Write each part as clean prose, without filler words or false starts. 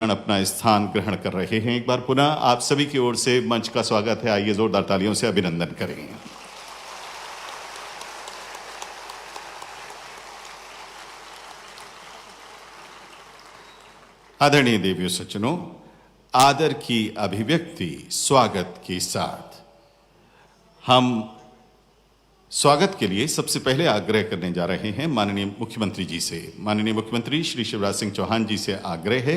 अपना स्थान ग्रहण कर रहे हैं। एक बार पुनः आप सभी की ओर से मंच का स्वागत है। आइए जोरदार तालियों से अभिनंदन करें। आदरणीय देवियों सज्जनों, आदर की अभिव्यक्ति स्वागत के साथ हम स्वागत के लिए सबसे पहले आग्रह करने जा रहे हैं माननीय मुख्यमंत्री जी से। माननीय मुख्यमंत्री श्री शिवराज सिंह चौहान जी से आग्रह है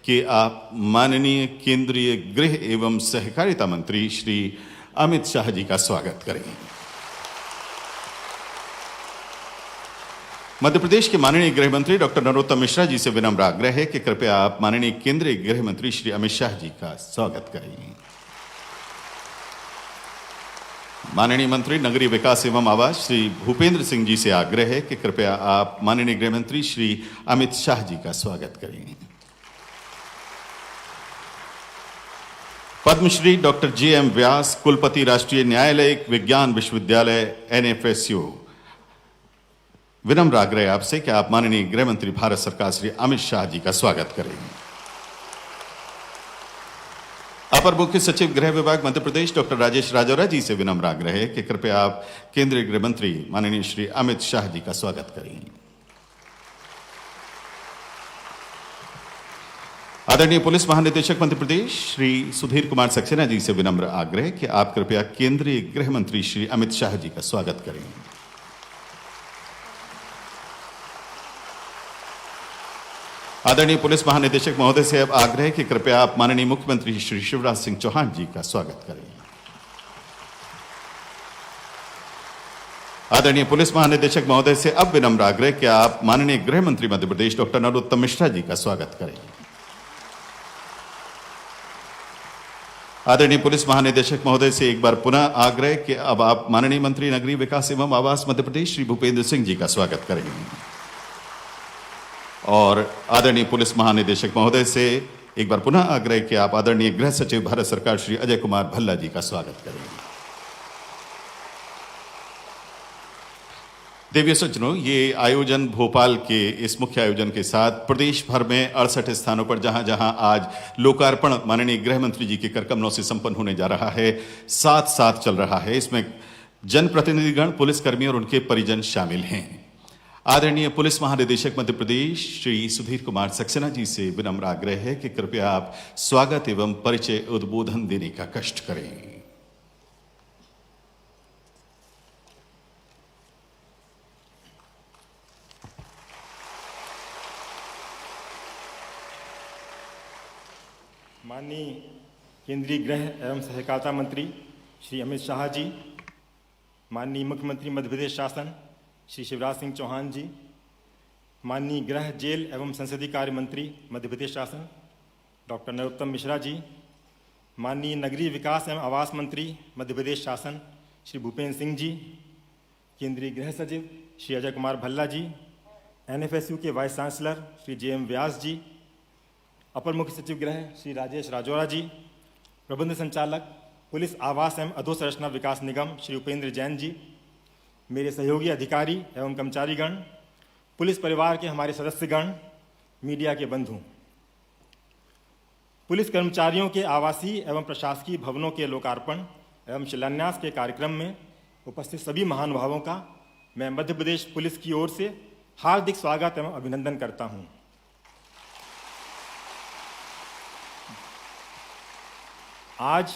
कि आप माननीय केंद्रीय गृह एवं सहकारिता मंत्री श्री अमित शाह जी का स्वागत करें। मध्य प्रदेश के माननीय गृह मंत्री डॉक्टर नरोत्तम मिश्रा जी से विनम्र आग्रह है कि कृपया आप माननीय केंद्रीय गृह मंत्री श्री अमित शाह जी का स्वागत करें। माननीय मंत्री नगरीय विकास एवं आवास श्री भूपेंद्र सिंह जी से आग्रह है कि कृपया आप माननीय गृह मंत्री श्री अमित शाह जी का स्वागत करें। Padmashri doctor J.M.. व्यास, कुलपति राष्ट्रीय न्यायालयिक विज्ञान विश्वविद्यालय NFSU, विनम्र आग्रह आपसे कि आप माननीय गृह मंत्री भारत सरकार श्री अमित शाह जी का स्वागत करें। अपर मुख्य सचिव गृह विभाग मध्य प्रदेश डॉक्टर राजेश राजौरा जी से विनम्र आग्रह है कि कृपया आप केंद्रीय गृह मंत्री माननीय श्री अमित शाह जी का स्वागत करें। आदरणीय पुलिस महानिदेशक मध्य प्रदेश श्री सुधीर कुमार सक्सेना जी से विनम्र आग्रह कि आप कृपया केंद्रीय गृह मंत्री श्री अमित शाह जी का स्वागत करें। आदरणीय पुलिस महानिदेशक महोदय से अब आग्रह कि कृपया आप माननीय मुख्यमंत्री श्री शिवराज सिंह चौहान जी का स्वागत करें। आदरणीय पुलिस महानिदेशक महोदय से अब विनम्र आग्रह कि आप माननीय गृह मंत्री मध्य प्रदेश डॉक्टर नरोत्तम मिश्रा जी का स्वागत करें। आदरणीय पुलिस महानिदेशक महोदय से एक बार पुनः आग्रह कि अब आप माननीय मंत्री नगरीय विकास एवं आवास मध्य प्रदेश श्री भूपेंद्र सिंह जी का स्वागत करें। और आदरणीय पुलिस महानिदेशक महोदय से एक बार पुनः आग्रह कि आप आदरणीय गृह सचिव भारत सरकार श्री अजय कुमार भल्ला जी का स्वागत करें। देवियों सज्जनों, ये आयोजन भोपाल के इस मुख्य आयोजन के साथ प्रदेश भर में 68 स्थानों पर जहां जहां आज लोकार्पण माननीय गृह मंत्री जी के करकमलों से संपन्न होने जा रहा है, साथ साथ चल रहा है। इसमें जनप्रतिनिधिगण, पुलिसकर्मी और उनके परिजन शामिल हैं। आदरणीय पुलिस महानिदेशक मध्य प्रदेश श्री सुधीर कुमार सक्सेना जी से विनम्र आग्रह है कि कृपया आप स्वागत एवं परिचय उद्बोधन देने का कष्ट करें। माननीय केंद्रीय गृह एवं सहकारिता मंत्री श्री अमित शाह जी, माननीय मुख्यमंत्री मध्य प्रदेश शासन श्री शिवराज सिंह चौहान जी, माननीय गृह, जेल एवं संसदीय कार्य मंत्री मध्य प्रदेश शासन डॉक्टर नरोत्तम मिश्रा जी, माननीय नगरीय विकास एवं आवास मंत्री मध्य प्रदेश शासन श्री भूपेंद्र सिंह जी, केंद्रीय गृह सचिव श्री अजय कुमार भल्ला जी, NFSU के वाइस चांसलर श्री J.M. व्यास जी, अपर मुख्य सचिव गृह श्री राजेश राजौरा जी, प्रबंध संचालक पुलिस आवास एवं अधोसंरचना विकास निगम श्री उपेंद्र जैन जी, मेरे सहयोगी अधिकारी एवं कर्मचारीगण, पुलिस परिवार के हमारे सदस्यगण, मीडिया के बंधु, पुलिस कर्मचारियों के आवासीय एवं प्रशासकीय भवनों के लोकार्पण एवं शिलान्यास के कार्यक्रम में उपस्थित सभी महानुभावों का मैं मध्य प्रदेश पुलिस की ओर से हार्दिक स्वागत एवं अभिनंदन करता हूँ। आज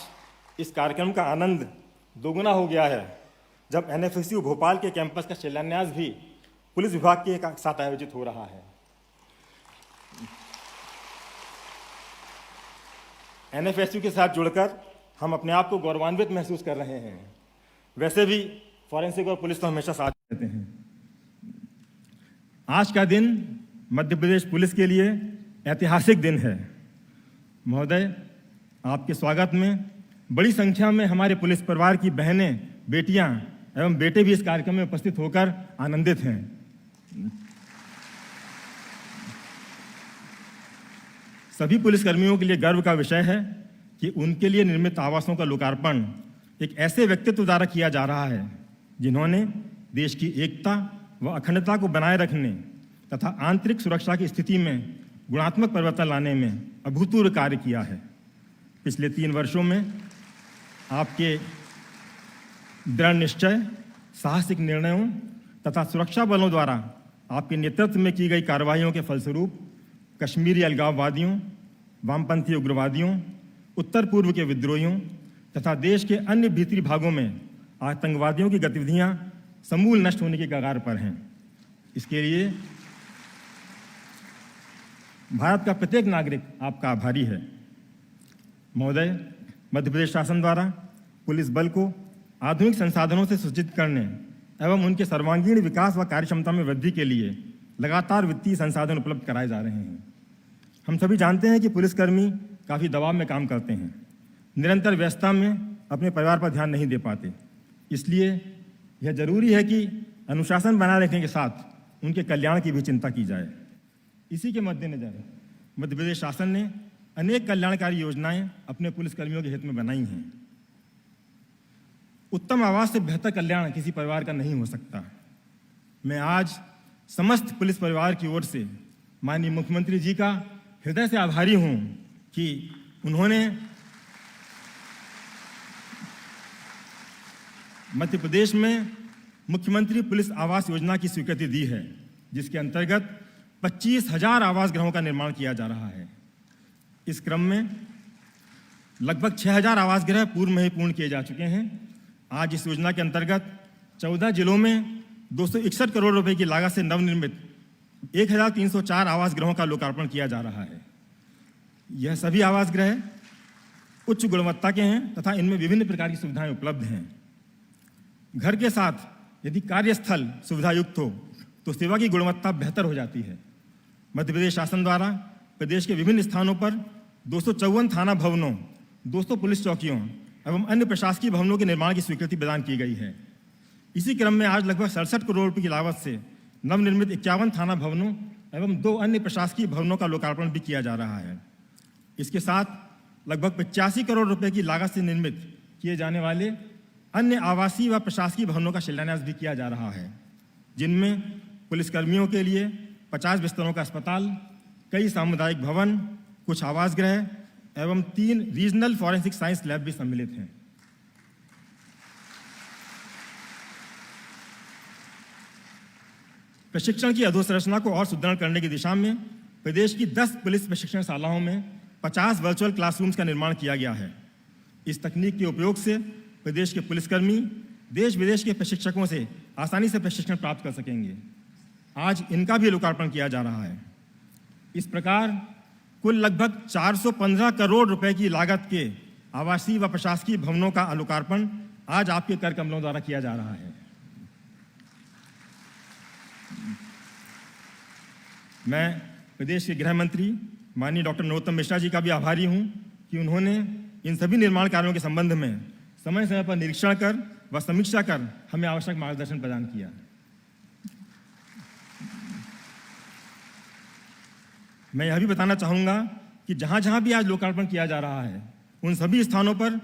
इस कार्यक्रम का आनंद दोगुना हो गया है जब NFSU भोपाल के कैंपस का शिलान्यास भी पुलिस विभाग के साथ आयोजित हो रहा है। NFSU के साथ जुड़कर हम अपने आप को गौरवान्वित महसूस कर रहे हैं। वैसे भी फॉरेंसिक और पुलिस तो हमेशा साथ रहते हैं। आज का दिन मध्य प्रदेश पुलिस के लिए ऐतिहासिक दिन है। महोदय, आपके स्वागत में बड़ी संख्या में हमारे पुलिस परिवार की बहनें, बेटियां एवं बेटे भी इस कार्यक्रम में उपस्थित होकर आनंदित हैं। सभी पुलिसकर्मियों के लिए गर्व का विषय है कि उनके लिए निर्मित आवासों का लोकार्पण एक ऐसे व्यक्तित्व द्वारा किया जा रहा है जिन्होंने देश की एकता व अखंडता को बनाए रखने तथा आंतरिक सुरक्षा की स्थिति में गुणात्मक परिवर्तन लाने में अभूतपूर्व कार्य किया है। पिछले 3 वर्षों में आपके दृढ़ निश्चय, साहसिक निर्णयों तथा सुरक्षा बलों द्वारा आपके नेतृत्व में की गई कार्रवाइयों के फलस्वरूप कश्मीरी अलगाववादियों, वामपंथी उग्रवादियों, उत्तर पूर्व के विद्रोहियों तथा देश के अन्य भीतरी भागों में आतंकवादियों की गतिविधियां समूल नष्ट होने के कगार पर हैं। इसके लिए भारत का प्रत्येक नागरिक आपका आभारी है। महोदय, मध्य प्रदेश शासन द्वारा पुलिस बल को आधुनिक संसाधनों से सुसज्जित करने एवं उनके सर्वांगीण विकास व कार्यक्षमता में वृद्धि के लिए लगातार वित्तीय संसाधन उपलब्ध कराए जा रहे हैं। हम सभी जानते हैं कि पुलिसकर्मी काफ़ी दबाव में काम करते हैं, निरंतर व्यस्तता में अपने परिवार पर ध्यान नहीं दे पाते। इसलिए यह जरूरी है कि अनुशासन बनाए रखने के साथ उनके कल्याण की भी चिंता की जाए। इसी के मद्देनजर मध्य प्रदेश शासन ने अनेक कल्याणकारी योजनाएं अपने पुलिसकर्मियों के हित में बनाई हैं। उत्तम आवास से बेहतर कल्याण किसी परिवार का नहीं हो सकता। मैं आज समस्त पुलिस परिवार की ओर से माननीय मुख्यमंत्री जी का हृदय से आभारी हूं कि उन्होंने मध्य प्रदेश में मुख्यमंत्री पुलिस आवास योजना की स्वीकृति दी है, जिसके अंतर्गत 25,000 आवास गृहों का निर्माण किया जा रहा है। इस क्रम में लगभग 6,000 आवास गृह पूर्व में ही पूर्ण किए जा चुके हैं। आज इस योजना के अंतर्गत 14 जिलों में 261 करोड़ रुपए की लागत से नवनिर्मित 1,304 आवास गृहों का लोकार्पण किया जा रहा है। यह सभी आवास गृह उच्च गुणवत्ता के हैं तथा इनमें विभिन्न प्रकार की सुविधाएं उपलब्ध हैं। घर के साथ यदि कार्यस्थल सुविधायुक्त हो तो सेवा की गुणवत्ता बेहतर हो जाती है। मध्य प्रदेश शासन द्वारा प्रदेश के विभिन्न स्थानों पर 254 थाना भवनों, 200 पुलिस चौकियों एवं अन्य प्रशासकीय भवनों के निर्माण की स्वीकृति प्रदान की गई है। इसी क्रम में आज लगभग 67 करोड़ रुपये की लागत से नवनिर्मित 51 थाना भवनों एवं 2 अन्य प्रशासकीय भवनों का लोकार्पण भी किया जा रहा है। इसके साथ लगभग 85 करोड़ रुपए की लागत से निर्मित किए जाने वाले अन्य आवासीय व प्रशासकीय भवनों का शिलान्यास भी किया जा रहा है, जिनमें पुलिसकर्मियों के लिए 50 बिस्तरों का अस्पताल, कई सामुदायिक भवन, कुछ आवास गृह एवं 3 रीजनल फॉरेंसिक साइंस लैब भी सम्मिलित हैं। प्रशिक्षण की अधोसंरचना को और सुदृढ़ करने की दिशा में प्रदेश की 10 पुलिस प्रशिक्षण शालाओं में 50 वर्चुअल क्लासरूम्स का निर्माण किया गया है। इस तकनीक के उपयोग से प्रदेश के पुलिसकर्मी देश विदेश के प्रशिक्षकों से आसानी से प्रशिक्षण प्राप्त कर सकेंगे। आज इनका भी लोकार्पण किया जा रहा है। इस प्रकार कुल लगभग 415 करोड़ रुपए की लागत के आवासीय व प्रशासकीय भवनों का लोकार्पण आज आपके कर कमलों द्वारा किया जा रहा है। मैं प्रदेश के गृह मंत्री माननीय डॉक्टर नरोत्तम मिश्रा जी का भी आभारी हूं कि उन्होंने इन सभी निर्माण कार्यों के संबंध में समय समय पर निरीक्षण कर व समीक्षा कर हमें आवश्यक मार्गदर्शन प्रदान किया। मैं यह भी बताना चाहूँगा कि जहाँ जहाँ भी आज लोकार्पण किया जा रहा है, उन सभी स्थानों पर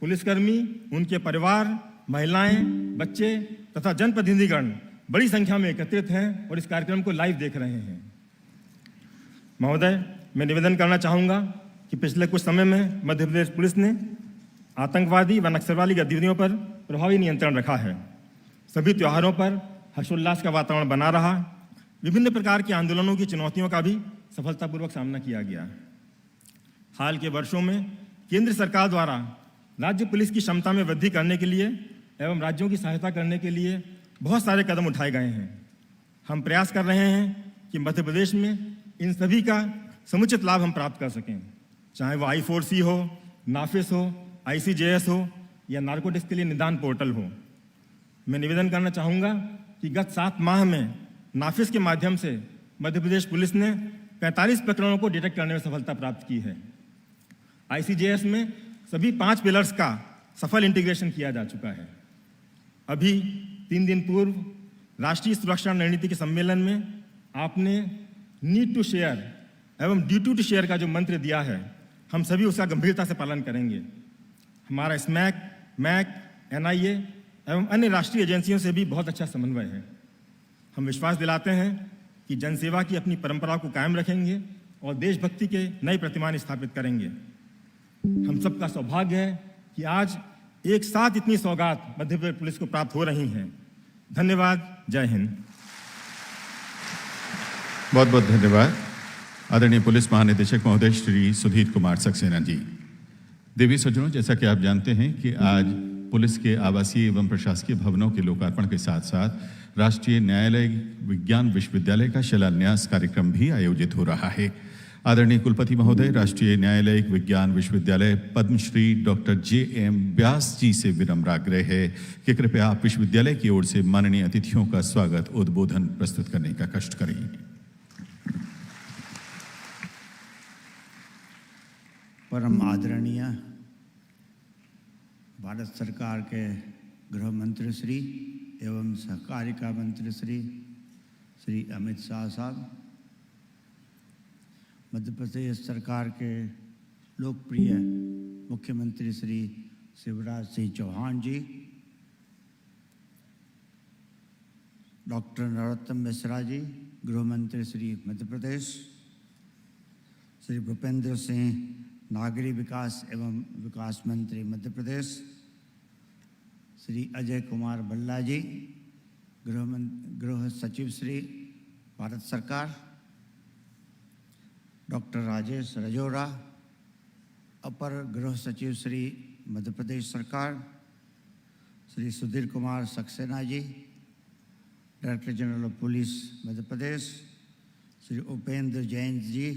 पुलिसकर्मी, उनके परिवार, महिलाएं, बच्चे तथा जनप्रतिनिधिगण बड़ी संख्या में एकत्रित हैं और इस कार्यक्रम को लाइव देख रहे हैं। महोदय, मैं निवेदन करना चाहूँगा कि पिछले कुछ समय में मध्य प्रदेश पुलिस ने आतंकवादी व नक्सलवादी गतिविधियों पर प्रभावी नियंत्रण रखा है। सभी त्योहारों पर हर्षोल्लास का वातावरण बना रहा। विभिन्न प्रकार के आंदोलनों की चुनौतियों का भी सफलतापूर्वक सामना किया गया। हाल के वर्षों में केंद्र सरकार द्वारा राज्य पुलिस की क्षमता में वृद्धि करने के लिए एवं राज्यों की सहायता करने के लिए बहुत सारे कदम उठाए गए हैं। हम प्रयास कर रहे हैं कि मध्य प्रदेश में इन सभी का समुचित लाभ हम प्राप्त कर सकें, चाहे वो I4C हो, नाफिस हो, ICJS हो या नारकोटिक्स के लिए निदान पोर्टल हो। मैं निवेदन करना चाहूँगा कि गत 7 माह में नाफिस के माध्यम से मध्य प्रदेश पुलिस ने 45 प्रकरणों को डिटेक्ट करने में सफलता प्राप्त की है। ICJS में सभी 5 पिलर्स का सफल इंटीग्रेशन किया जा चुका है। अभी 3 दिन पूर्व राष्ट्रीय सुरक्षा रणनीति के सम्मेलन में आपने नीड टू शेयर एवं ड्यूटी टू शेयर का जो मंत्र दिया है, हम सभी उसका गंभीरता से पालन करेंगे। हमारा स्मैक, मैक, NIA एवं अन्य राष्ट्रीय एजेंसियों से भी बहुत अच्छा समन्वय है। हम विश्वास दिलाते हैं कि जनसेवा की अपनी परंपरा को कायम रखेंगे और देशभक्ति के नए प्रतिमान स्थापित करेंगे। हम सबका सौभाग्य है कि आज एक साथ इतनी सौगात मध्य प्रदेश पुलिस को प्राप्त हो रही हैं। धन्यवाद। जय हिंद। बहुत बहुत धन्यवाद आदरणीय पुलिस महानिदेशक महोदय श्री सुधीर कुमार सक्सेना जी। देवी सज्जनों, जैसा कि आप जानते हैं कि आज पुलिस के आवासीय एवं प्रशासकीय भवनों के लोकार्पण के साथ साथ राष्ट्रीय न्यायालयिक विज्ञान विश्वविद्यालय का शिलान्यास कार्यक्रम भी आयोजित हो रहा है। आदरणीय कुलपति महोदय राष्ट्रीय न्यायालयिक विज्ञान विश्वविद्यालय पद्मश्री डॉक्टर जे.एम. व्यास जी से विनम्र आग्रह है कि कृपया आप विश्वविद्यालय की ओर से माननीय अतिथियों का स्वागत उद्बोधन प्रस्तुत करने का कष्ट करें। परम आदरणीय भारत सरकार के गृह मंत्री श्री एवं सहकारिता मंत्री श्री अमित शाह साहब, मध्य प्रदेश सरकार के लोकप्रिय मुख्यमंत्री श्री शिवराज सिंह चौहान जी, डॉक्टर नरोत्तम मिश्रा जी, गृह मंत्री श्री मध्य प्रदेश, श्री भूपेंद्र सिंह नागरिक विकास एवं विकास मंत्री मध्य प्रदेश, श्री अजय कुमार भल्ला जी, गृह सचिव श्री भारत सरकार, डॉक्टर राजेश रजौरा, अपर गृह सचिव श्री मध्य प्रदेश सरकार, Shri Sudhir Kumar Saxena ji, director general of police Madhya Pradesh, Shri Upendra Jain ji,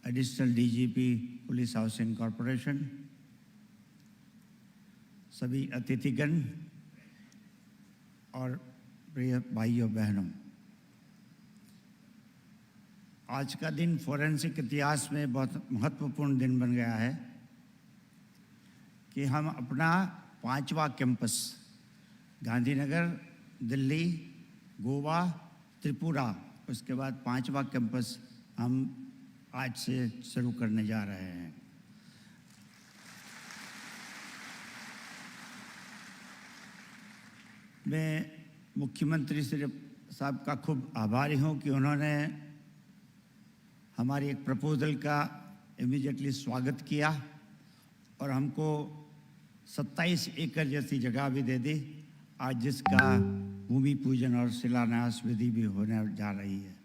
additional DGP police housing corporation, सभी अतिथिगण और प्रिय भाइयों बहनों, आज का दिन फोरेंसिक इतिहास में बहुत महत्वपूर्ण दिन बन गया है कि हम अपना 5वां कैंपस गांधीनगर, दिल्ली, गोवा, त्रिपुरा, उसके बाद 5वां कैंपस हम आज से शुरू करने जा रहे हैं। मैं मुख्यमंत्री श्री साहब का खूब आभारी हूं कि उन्होंने हमारी एक प्रपोजल का इमीडिएटली स्वागत किया और हमको 27 एकड़ जैसी जगह भी दे दी, आज जिसका भूमि पूजन और शिलान्यास विधि भी होने जा रही है।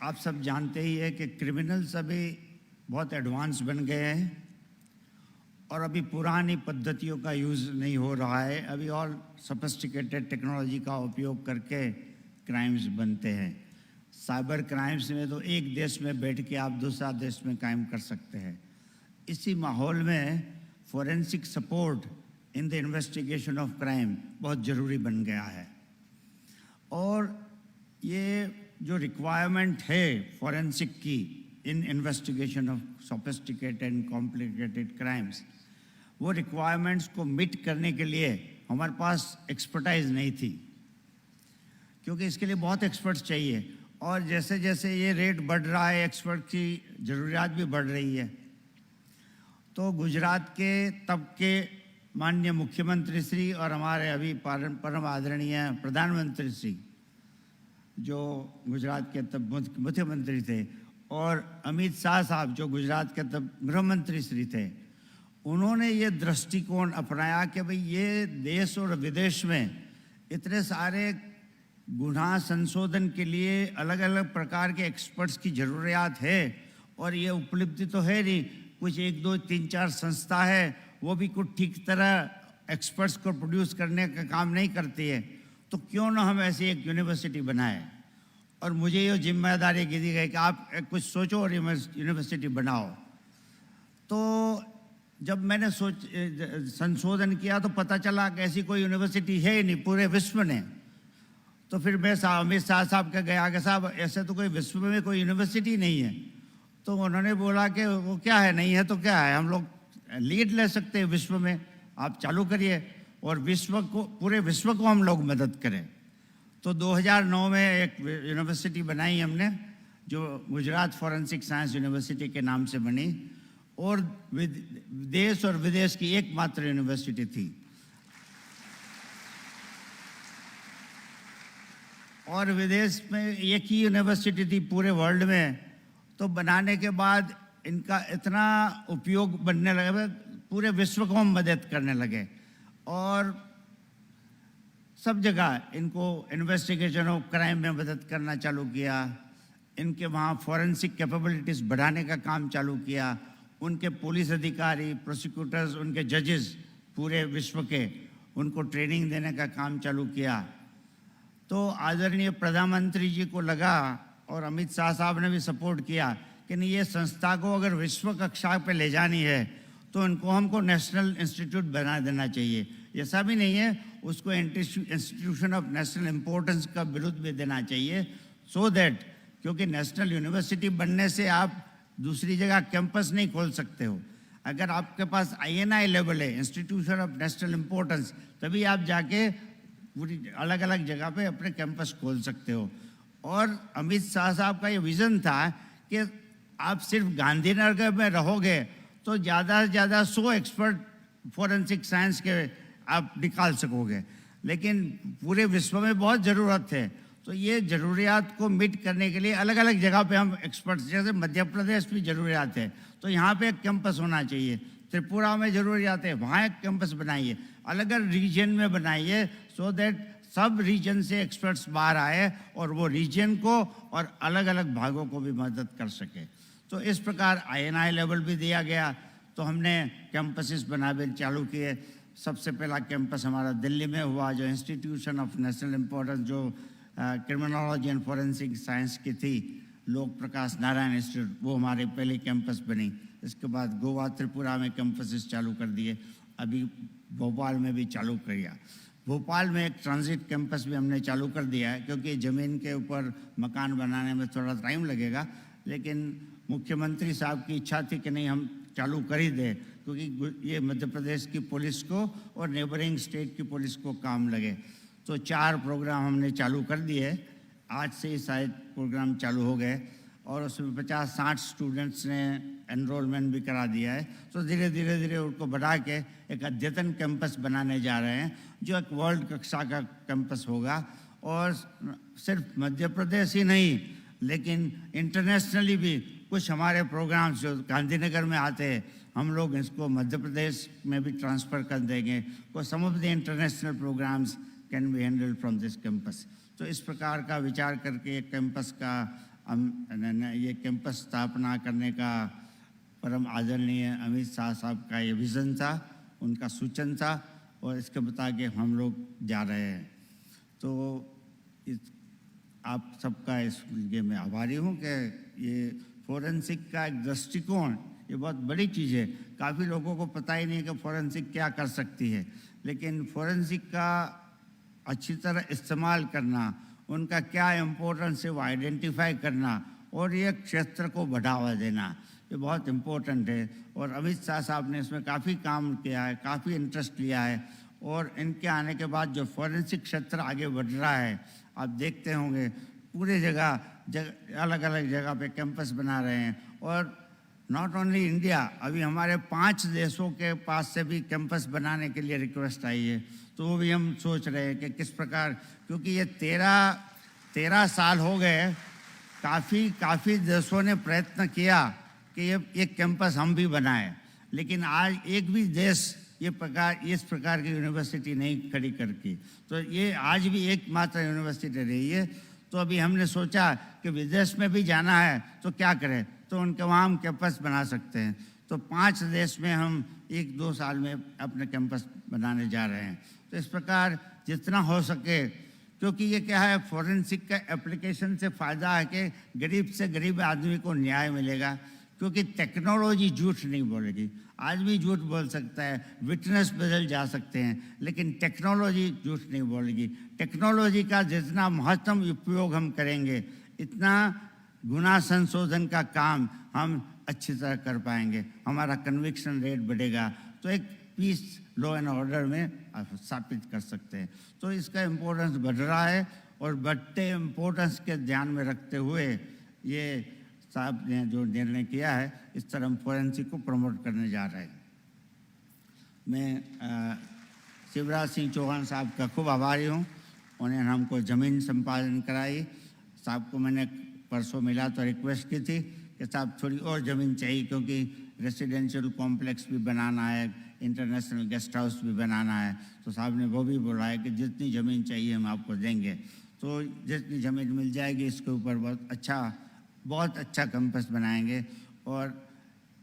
आप सब जानते ही है कि क्रिमिनल्स अभी बहुत एडवांस बन गए हैं और अभी पुरानी पद्धतियों का यूज़ नहीं हो रहा है। अभी और सोफिस्टिकेटेड टेक्नोलॉजी का उपयोग करके क्राइम्स बनते हैं। साइबर क्राइम्स में तो एक देश में बैठ के आप दूसरा देश में कायम कर सकते हैं। इसी माहौल में forensic support in the investigation of crime बहुत ज़रूरी बन गया है। और ये जो रिक्वायरमेंट है फोरेंसिक की इन investigation of sophisticated and complicated crimes, वो रिक्वायरमेंट्स को मीट करने के लिए हमारे पास एक्सपर्टाइज नहीं थी, क्योंकि इसके लिए बहुत एक्सपर्ट्स चाहिए और जैसे जैसे ये रेट बढ़ रहा है एक्सपर्ट की ज़रूरियात भी बढ़ रही है। तो गुजरात के तब के माननीय मुख्यमंत्री श्री और हमारे अभी परम आदरणीय प्रधानमंत्री श्री जो गुजरात के तब मुख्यमंत्री थे, और अमित शाह साहब जो गुजरात के तब गृह मंत्री श्री थे, उन्होंने ये दृष्टिकोण अपनाया कि भाई ये देश और विदेश में इतने सारे गुनाह संशोधन के लिए अलग अलग प्रकार के एक्सपर्ट्स की ज़रूरियात है और ये उपलब्धि तो है नहीं, कुछ 1 2 3 4 संस्था है वो भी कुछ ठीक तरह एक्सपर्ट्स को प्रोड्यूस करने का काम नहीं करती है, तो क्यों ना हम ऐसी एक यूनिवर्सिटी बनाएं। और मुझे ये जिम्मेदारी दी गई कि आप कुछ सोचो और यूनिवर्सिटी बनाओ। तो जब मैंने संशोधन किया तो पता चला कि ऐसी कोई यूनिवर्सिटी है ही नहीं पूरे विश्व में। तो फिर मैं अमित शाह साहब के गया कि साहब ऐसे तो कोई विश्व में कोई यूनिवर्सिटी नहीं है। तो उन्होंने बोला कि वो क्या है, नहीं है तो क्या है, हम लोग लीड ले सकते हैं विश्व में, आप चालू करिए और विश्व को, पूरे विश्व को हम लोग मदद करें। तो 2009 में एक यूनिवर्सिटी बनाई हमने जो गुजरात फॉरेंसिक साइंस यूनिवर्सिटी के नाम से बनी और देश और विदेश की एकमात्र यूनिवर्सिटी थी। और विदेश में एक ही यूनिवर्सिटी थी पूरे वर्ल्ड में, तो बनाने के बाद इनका इतना उपयोग बनने लगा, पूरे विश्व को हम मदद करने लगे और सब जगह इनको इन्वेस्टिगेशन ऑफ क्राइम में मदद करना चालू किया। इनके वहाँ फॉरेंसिक कैपेबिलिटीज़ बढ़ाने का काम चालू किया। उनके पुलिस अधिकारी, प्रोसिक्यूटर्स, उनके जजेस पूरे विश्व के, उनको ट्रेनिंग देने का काम चालू किया। तो आदरणीय प्रधानमंत्री जी को लगा और अमित शाह साहब ने भी सपोर्ट किया कि नहीं, ये संस्था को अगर विश्व कक्षा पे ले जानी है तो इनको हमको नेशनल इंस्टीट्यूट बना देना चाहिए। ऐसा भी नहीं है, उसको इंस्टीट्यूशन ऑफ नेशनल इम्पोर्टेंस का बिरुद भी देना चाहिए, सो दैट, क्योंकि नेशनल यूनिवर्सिटी बनने से आप दूसरी जगह कैंपस नहीं खोल सकते हो। अगर आपके पास INI लेवल है, इंस्टीट्यूशन ऑफ नेशनल इम्पोर्टेंस, तभी आप जाके पूरी अलग अलग जगह पे अपने कैंपस खोल सकते हो। और अमित शाह साहब का ये विज़न था कि आप सिर्फ गांधीनगर में रहोगे तो ज़्यादा से ज़्यादा 100 एक्सपर्ट फॉरेंसिक साइंस के आप निकाल सकोगे, लेकिन पूरे विश्व में बहुत ज़रूरत है। तो ये ज़रूरियात को मीट करने के लिए अलग अलग जगह पे हम एक्सपर्ट्स, जैसे मध्य प्रदेश भी ज़रूरियात है तो यहाँ पे एक कैंपस होना चाहिए, त्रिपुरा में ज़रूरियात है वहाँ एक कैंपस बनाइए, अलग अलग रीजन में बनाइए, सो दैट सब रीजन से एक्सपर्ट्स बाहर आए और वो रीजन को और अलग अलग भागों को भी मदद कर सके। तो इस प्रकार INI लेवल भी दिया गया। तो हमने कैंपसेस बनाने चालू किए। सबसे पहला कैंपस हमारा दिल्ली में हुआ, जो इंस्टीट्यूशन ऑफ नेशनल इम्पोर्टेंस, जो क्रिमिनोलॉजी एंड फॉरेंसिक साइंस की थी, लोक प्रकाश नारायण इंस्टीट्यूट, वो हमारे पहले कैंपस बनी। इसके बाद गोवा, त्रिपुरा में कैंपसेस चालू कर दिए। अभी भोपाल में भी चालू किया। भोपाल में एक ट्रांजिट कैंपस भी हमने चालू कर दिया है, क्योंकि ज़मीन के ऊपर मकान बनाने में थोड़ा टाइम लगेगा, लेकिन मुख्यमंत्री साहब की इच्छा थी कि नहीं, हम चालू कर ही दें, क्योंकि ये मध्य प्रदेश की पुलिस को और नेबरिंग स्टेट की पुलिस को काम लगे। तो 4 प्रोग्राम हमने चालू कर दिए। आज से ही शायद प्रोग्राम चालू हो गए और उसमें 50-60 स्टूडेंट्स ने एनरोलमेंट भी करा दिया है। तो धीरे धीरे उनको बढ़ा के एक अद्यतन कैंपस बनाने जा रहे हैं, जो एक वर्ल्ड कक्षा का कैंपस होगा। और सिर्फ मध्य प्रदेश ही नहीं, लेकिन इंटरनेशनली भी कुछ हमारे प्रोग्राम्स जो गांधीनगर में आते हैं, हम लोग इसको मध्य प्रदेश में भी ट्रांसफ़र कर देंगे। को some of the international programmes can be handled from this campus. तो इस प्रकार का विचार करके एक कैंपस का ये कैंपस स्थापना करने का परम आदरणीय अमित शाह साहब का ये विज़न था, उनका सूचन था, और इसके मुताबिक हम लोग जा रहे हैं। तो आप सबका इस लिए मैं आभारी हूँ कि ये फॉरेंसिक का एक दृष्टिकोण, ये बहुत बड़ी चीज़ है। काफ़ी लोगों को पता ही नहीं कि फॉरेंसिक क्या कर सकती है, लेकिन फॉरेंसिक का अच्छी तरह इस्तेमाल करना, उनका क्या इम्पोर्टेंस है वो आइडेंटिफाई करना और ये क्षेत्र को बढ़ावा देना, ये बहुत इम्पोर्टेंट है। और अमित शाह साहब ने इसमें काफ़ी काम किया है, काफ़ी इंटरेस्ट लिया है, और इनके आने के बाद जो फॉरेंसिक क्षेत्र आगे बढ़ रहा है, आप देखते होंगे पूरे जगह अलग अलग जगह पे कैंपस बना रहे हैं। और नॉट ओनली इंडिया, अभी हमारे 5 देशों के पास से भी कैंपस बनाने के लिए रिक्वेस्ट आई है। तो वो भी हम सोच रहे हैं कि किस प्रकार, क्योंकि ये 13 साल हो गए, काफ़ी देशों ने प्रयत्न किया कि ये एक कैंपस हम भी बनाएं, लेकिन आज एक भी देश इस प्रकार की यूनिवर्सिटी नहीं खड़ी करके, तो ये आज भी एकमात्र यूनिवर्सिटी रही है। तो अभी हमने सोचा कि विदेश में भी जाना है तो क्या करें, तो उनके वहाँ हम कैंपस बना सकते हैं। तो 5 देश में हम 1-2 साल में अपने कैंपस बनाने जा रहे हैं। तो इस प्रकार जितना हो सके, क्योंकि ये क्या है, फॉरेंसिक का एप्लीकेशन से फ़ायदा है कि गरीब से गरीब आदमी को न्याय मिलेगा, क्योंकि टेक्नोलॉजी झूठ नहीं बोलेगी। आदमी झूठ बोल सकता है, विटनेस बदल जा सकते हैं, लेकिन टेक्नोलॉजी झूठ नहीं बोलेगी। टेक्नोलॉजी का जितना महत्तम उपयोग हम करेंगे, इतना गुना संशोधन का काम हम अच्छी तरह कर पाएंगे, हमारा कन्विक्शन रेट बढ़ेगा, तो एक पीस, लॉ एंड ऑर्डर में स्थापित कर सकते हैं। तो इसका इम्पोर्टेंस बढ़ रहा है, और बढ़ते इम्पोर्टेंस के ध्यान में रखते हुए ये साहब ने जो निर्णय किया है, इस तरह हम फॉरेंसिक को प्रमोट करने जा रहे हैं। मैं शिवराज सिंह चौहान साहब का खूब आभारी हूँ। उन्होंने हमको ज़मीन संपादन कराई। साहब को मैंने परसों मिला तो रिक्वेस्ट की थी कि साहब थोड़ी और ज़मीन चाहिए, क्योंकि रेसिडेंशियल कॉम्प्लेक्स भी बनाना है, इंटरनेशनल गेस्ट हाउस भी बनाना है। तो साहब ने वो भी बोला है कि जितनी ज़मीन चाहिए हम आपको देंगे। तो जितनी ज़मीन मिल जाएगी इसके ऊपर बहुत अच्छा कैंपस बनाएंगे और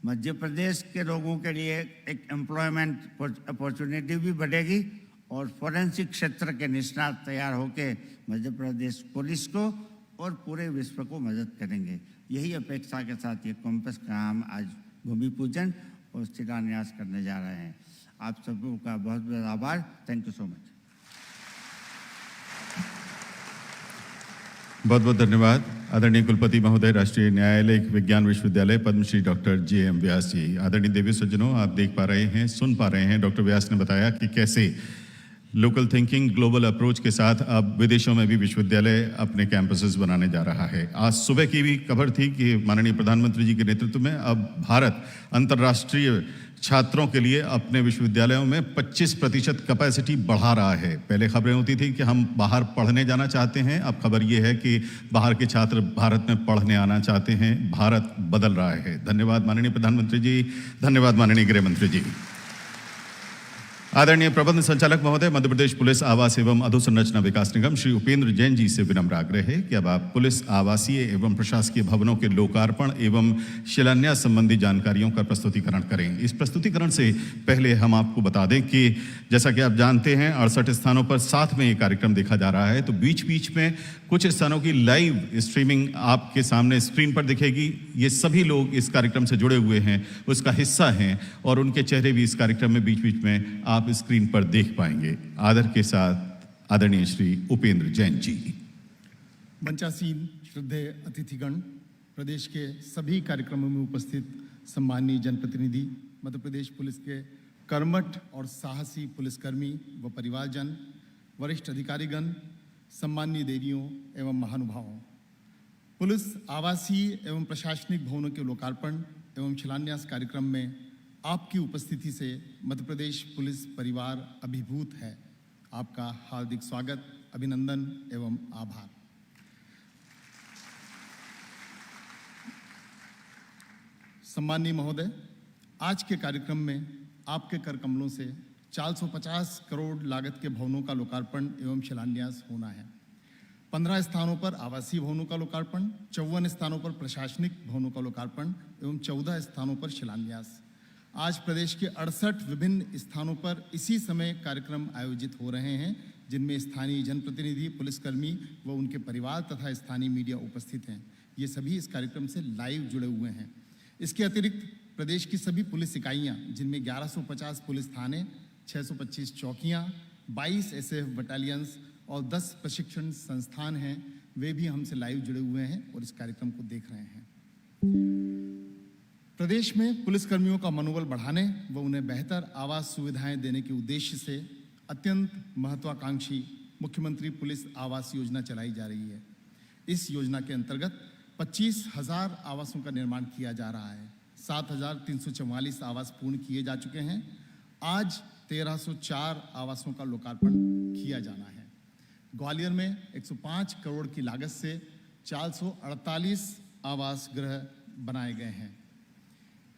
मध्य प्रदेश के लोगों के लिए एक एम्प्लॉयमेंट अपॉर्चुनिटी भी बढ़ेगी और फॉरेंसिक क्षेत्र के निष्णात तैयार होकर मध्य प्रदेश पुलिस को और पूरे विश्व को मदद करेंगे। यही अपेक्षा के साथ ये कैंपस का हम आज भूमि पूजन और शिलान्यास करने जा रहे हैं। आप सबों का बहुत बहुत आभार। Thank you so much. बहुत बहुत धन्यवाद आदरणीय कुलपति महोदय, राष्ट्रीय न्यायालय विज्ञान विश्वविद्यालय पद्मश्री डॉक्टर जे.एम. व्यास जी। आदरणीय देवी सज्जनों, आप देख पा रहे हैं, सुन पा रहे हैं, डॉक्टर व्यास ने बताया कि कैसे लोकल थिंकिंग, ग्लोबल अप्रोच के साथ अब विदेशों में भी विश्वविद्यालय अपने कैंपसेस बनाने जा रहा है। आज सुबह की भी खबर थी कि माननीय प्रधानमंत्री जी के नेतृत्व में अब भारत अंतर्राष्ट्रीय छात्रों के लिए अपने विश्वविद्यालयों में 25% कैपेसिटी बढ़ा रहा है। पहले खबरें होती थी कि हम बाहर पढ़ने जाना चाहते हैं, अब खबर ये है कि बाहर के छात्र भारत में पढ़ने आना चाहते हैं। भारत बदल रहा है। धन्यवाद माननीय प्रधानमंत्री जी, धन्यवाद माननीय गृह मंत्री जी। आदरणीय प्रबंध संचालक महोदय, मध्य प्रदेश पुलिस आवास एवं अधोसंरचना विकास निगम श्री उपेंद्र जैन जी से विनम्र आग्रह है कि अब आप पुलिस आवासीय एवं प्रशासकीय भवनों के लोकार्पण एवं शिलान्यास संबंधी जानकारियों का प्रस्तुतिकरण करें। इस प्रस्तुतिकरण से पहले हम आपको बता दें कि जैसा कि आप जानते हैं 68 स्थानों पर साथ में ये कार्यक्रम देखा जा रहा है, तो बीच बीच में कुछ स्थानों की लाइव स्ट्रीमिंग आपके सामने स्क्रीन पर दिखेगी। ये सभी लोग इस कार्यक्रम से जुड़े हुए हैं, उसका हिस्सा हैं और उनके चेहरे भी इस कार्यक्रम में बीच बीच में आप स्क्रीन पर देख पाएंगे। आदर के साथ आदरणीय श्री उपेंद्र जैन जी। मंचासीन श्रद्धेय अतिथिगण, प्रदेश के सभी कार्यक्रमों में उपस्थित सम्माननीय जनप्रतिनिधि, मध्य प्रदेश पुलिस के कर्मठ और साहसी पुलिसकर्मी व परिवारजन, वरिष्ठ अधिकारीगण, सम्माननीय देवियों एवं महानुभावों, पुलिस आवासीय एवं प्रशासनिक भवनों के लोकार्पण एवं शिलान्यास कार्यक्रम में आपकी उपस्थिति से मध्य प्रदेश पुलिस परिवार अभिभूत है। आपका हार्दिक स्वागत, अभिनंदन एवं आभार। सम्माननीय महोदय, आज के कार्यक्रम में आपके कर कमलों से 450 करोड़ लागत के भवनों का लोकार्पण एवं शिलान्यास होना है। 15 स्थानों पर आवासीय भवनों का लोकार्पण, 54 स्थानों पर प्रशासनिक भवनों का लोकार्पण एवं 14 स्थानों पर शिलान्यास। आज प्रदेश के 68 विभिन्न स्थानों पर इसी समय कार्यक्रम आयोजित हो रहे हैं, जिनमें स्थानीय जनप्रतिनिधि, पुलिसकर्मी व उनके परिवार तथा स्थानीय मीडिया उपस्थित हैं। ये सभी इस कार्यक्रम से लाइव जुड़े हुए हैं। इसके अतिरिक्त प्रदेश की सभी पुलिस इकाइयां, जिनमें 1150 पुलिस थाने, 625 चौकियां, 22 SF बटालियंस और 10 प्रशिक्षण संस्थान हैं, वे भी हमसे लाइव जुड़े हुए हैं और इस कार्यक्रम को देख रहे हैं। प्रदेश में पुलिसकर्मियों का मनोबल बढ़ाने व उन्हें बेहतर आवास सुविधाएं देने के उद्देश्य से अत्यंत महत्वाकांक्षी मुख्यमंत्री पुलिस आवास योजना चलाई जा रही है। इस योजना के अंतर्गत 25,000 आवासों का निर्माण किया जा रहा है। 7,344 आवास पूर्ण किए जा चुके हैं। आज 1,304 आवासों का लोकार्पण किया जाना है। ग्वालियर में 105 करोड़ की लागत से 448 आवास गृह बनाए गए हैं।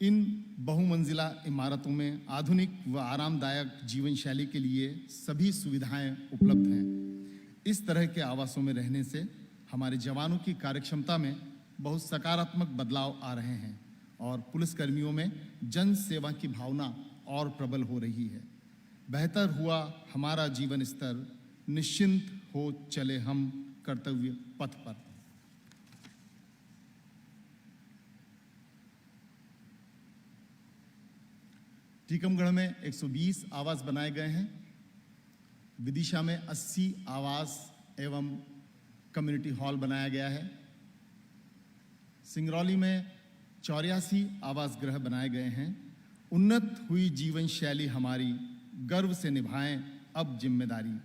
इन बहुमंजिला इमारतों में आधुनिक व आरामदायक जीवन शैली के लिए सभी सुविधाएं उपलब्ध हैं। इस तरह के आवासों में रहने से हमारे जवानों की कार्यक्षमता में बहुत सकारात्मक बदलाव आ रहे हैं और पुलिसकर्मियों में जन सेवा की भावना और प्रबल हो रही है। बेहतर हुआ हमारा जीवन स्तर, निश्चिंत हो चले हम कर्तव्य पथ पर। टीकमगढ़ में 120 आवास बनाए गए हैं। विदिशा में 80 आवास एवं कम्युनिटी हॉल बनाया गया है। सिंगरौली में 84 आवास गृह बनाए गए हैं। उन्नत हुई जीवन शैली हमारी, गर्व से निभाएं अब जिम्मेदारी।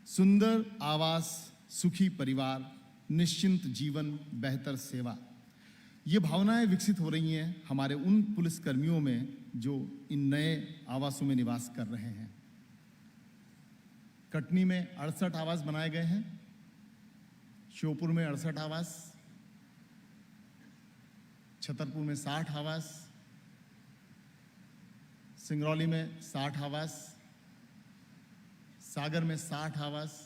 सुंदर आवास, सुखी परिवार, निश्चिंत जीवन, बेहतर सेवा, ये भावनाएं विकसित हो रही हैं हमारे उन पुलिसकर्मियों में जो इन नए आवासों में निवास कर रहे हैं। कटनी में 68 आवास बनाए गए हैं, श्योपुर में 68 आवास, छतरपुर में 60 आवास, सिंगरौली में 60 आवास, सागर में 60 आवास,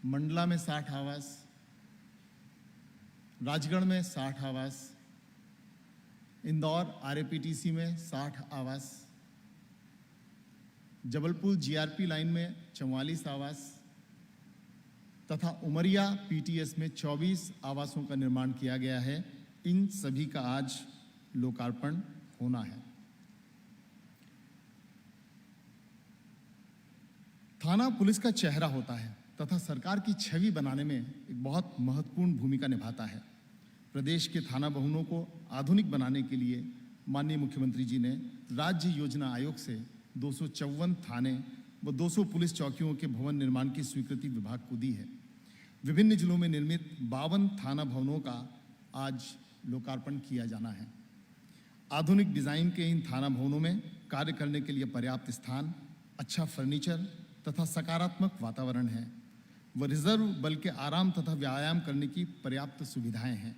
मंडला में 60 आवास, राजगढ़ में 60 आवास, इंदौर आरएपीटीसी में 60 आवास, जबलपुर जीआरपी लाइन में 44 आवास तथा उमरिया पीटीएस में 24 आवासों का निर्माण किया गया है। इन सभी का आज लोकार्पण होना है। थाना पुलिस का चेहरा होता है तथा सरकार की छवि बनाने में एक बहुत महत्वपूर्ण भूमिका निभाता है। प्रदेश के थाना भवनों को आधुनिक बनाने के लिए माननीय मुख्यमंत्री जी ने राज्य योजना आयोग से 254 थाने व 200 पुलिस चौकियों के भवन निर्माण की स्वीकृति विभाग को दी है। विभिन्न जिलों में निर्मित 52 थाना भवनों का आज लोकार्पण किया जाना है। आधुनिक डिजाइन के इन थाना भवनों में कार्य करने के लिए पर्याप्त स्थान, अच्छा फर्नीचर तथा सकारात्मक वातावरण है व रिजर्व बल के आराम तथा व्यायाम करने की पर्याप्त सुविधाएं हैं।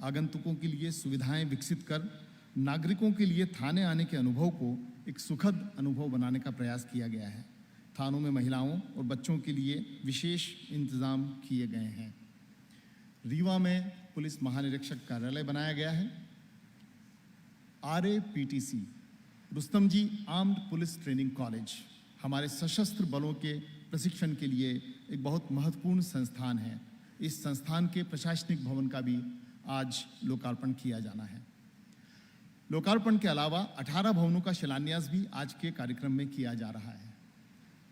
आगंतुकों के लिए सुविधाएं विकसित कर नागरिकों के लिए थाने आने के अनुभव को एक सुखद अनुभव बनाने का प्रयास किया गया है। थानों में महिलाओं और बच्चों के लिए विशेष इंतजाम किए गए हैं। रीवा में पुलिस महानिरीक्षक कार्यालय बनाया गया है। आरएपीटीसी रुस्तम जी आर्म्ड पुलिस ट्रेनिंग कॉलेज हमारे सशस्त्र बलों के प्रशिक्षण के लिए एक बहुत महत्वपूर्ण संस्थान है। इस संस्थान के प्रशासनिक भवन का भी आज लोकार्पण किया जाना है। लोकार्पण के अलावा 18 भवनों का शिलान्यास भी आज के कार्यक्रम में किया जा रहा है।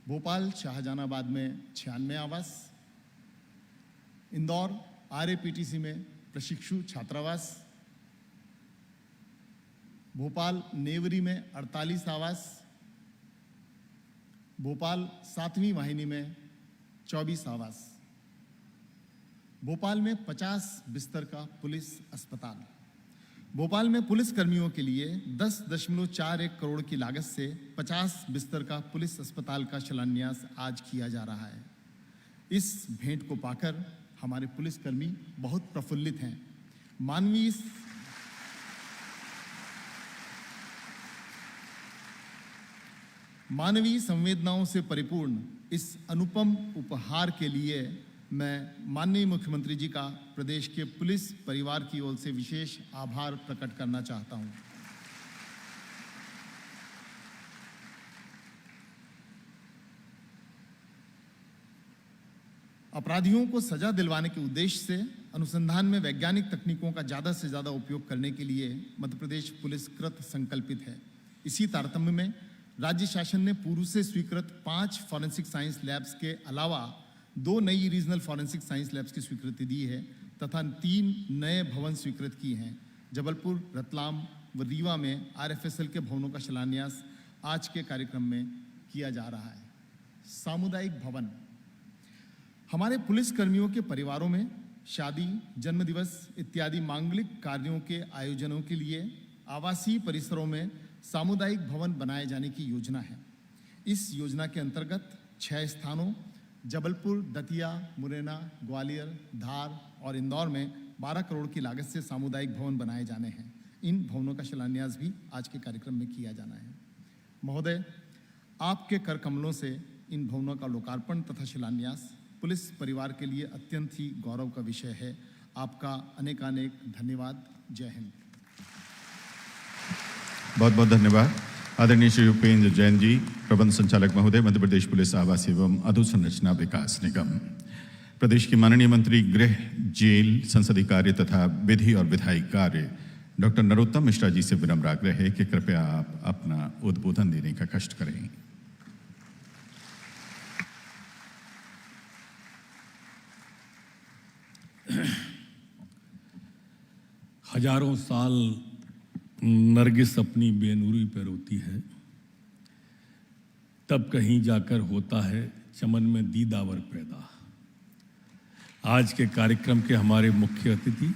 भोपाल शाहजहानाबाद में 96 आवास, इंदौर आरएपीटीसी में प्रशिक्षु छात्रावास, भोपाल नेवरी में 48 आवास, भोपाल 7वीं वाहिनी में 24 आवास, भोपाल में 50 बिस्तर का पुलिस अस्पताल, भोपाल में पुलिस कर्मियों के लिए 10.41 करोड़ की लागत से 50 बिस्तर का पुलिस अस्पताल का शिलान्यास आज किया जा रहा है। इस भेंट को पाकर हमारे पुलिसकर्मी बहुत प्रफुल्लित हैं। मानवीय संवेदनाओं से परिपूर्ण इस अनुपम उपहार के लिए मैं माननीय मुख्यमंत्री जी का प्रदेश के पुलिस परिवार की ओर से विशेष आभार प्रकट करना चाहता हूं। अपराधियों को सजा दिलवाने के उद्देश्य से अनुसंधान में वैज्ञानिक तकनीकों का ज्यादा से ज्यादा उपयोग करने के लिए मध्य प्रदेश पुलिस कृत संकल्पित है। इसी तारतम्य में राज्य शासन ने पूर्व से स्वीकृत 5 फॉरेंसिक साइंस लैब्स के अलावा 2 नई रीजनल फॉरेंसिक साइंस लैब्स की स्वीकृति दी है तथा 3 नए भवन स्वीकृत किए हैं। जबलपुर, रतलाम व रीवा में आरएफएसएल के भवनों का शिलान्यास आज के कार्यक्रम में किया जा रहा है। सामुदायिक भवन हमारे पुलिस कर्मियों के परिवारों में शादी, जन्मदिवस इत्यादि मांगलिक कार्यों के आयोजनों के लिए आवासीय परिसरों में सामुदायिक भवन बनाए जाने की योजना है। इस योजना के अंतर्गत 6 स्थानों जबलपुर, दतिया, मुरैना, ग्वालियर, धार और इंदौर में 12 करोड़ की लागत से सामुदायिक भवन बनाए जाने हैं। इन भवनों का शिलान्यास भी आज के कार्यक्रम में किया जाना है। महोदय, आपके कर कमलों से इन भवनों का लोकार्पण तथा शिलान्यास पुलिस परिवार के लिए अत्यंत ही गौरव का विषय है। आपका अनेकानेक धन्यवाद। जय हिंद। बहुत बहुत धन्यवाद। आदरणीय श्री उपेंद्र जैन जी, प्रबंध संचालक महोदय, मध्य प्रदेश पुलिस आवास एवं अधोसंरचना विकास निगम। प्रदेश के माननीय मंत्री गृह, जेल, संसदीय कार्य तथा विधि और विधायी कार्य डॉक्टर नरोत्तम मिश्रा जी से विनम्र आग्रह है कि कृपया आप अपना उद्बोधन देने का कष्ट करें। हजारों साल नरगिस अपनी बेनूरी पर रोती है, तब कहीं जाकर होता है चमन में दीदावर पैदा। आज के कार्यक्रम के हमारे मुख्य अतिथि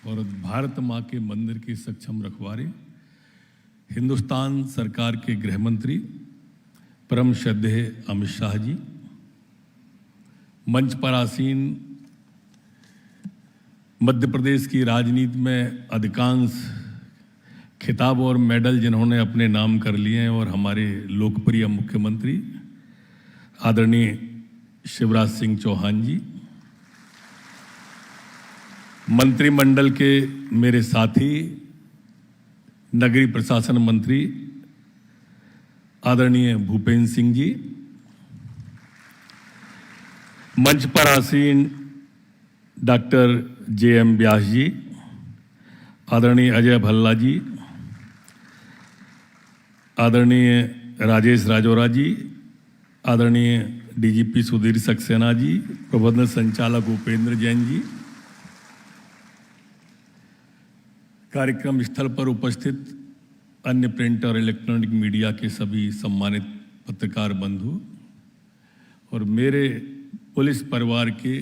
और भारत माँ के मंदिर के सक्षम रखवारे, हिंदुस्तान सरकार के गृह मंत्री, परम श्रद्धेय अमित शाह जी, मंच पर आसीन मध्य प्रदेश की राजनीति में अधिकांश खिताब और मेडल जिन्होंने अपने नाम कर लिए हैं, और हमारे लोकप्रिय मुख्यमंत्री आदरणीय शिवराज सिंह चौहान जी, मंत्रिमंडल के मेरे साथी नगरीय प्रशासन मंत्री आदरणीय भूपेंद्र सिंह जी, मंच पर आसीन डॉक्टर जे.एम. व्यास जी, आदरणीय अजय भल्ला जी, आदरणीय राजेश राजौरा जी, आदरणीय डीजीपी सुधीर सक्सेना जी, प्रबंध संचालक उपेंद्र जैन जी, कार्यक्रम स्थल पर उपस्थित अन्य प्रिंट और इलेक्ट्रॉनिक मीडिया के सभी सम्मानित पत्रकार बंधु और मेरे पुलिस परिवार के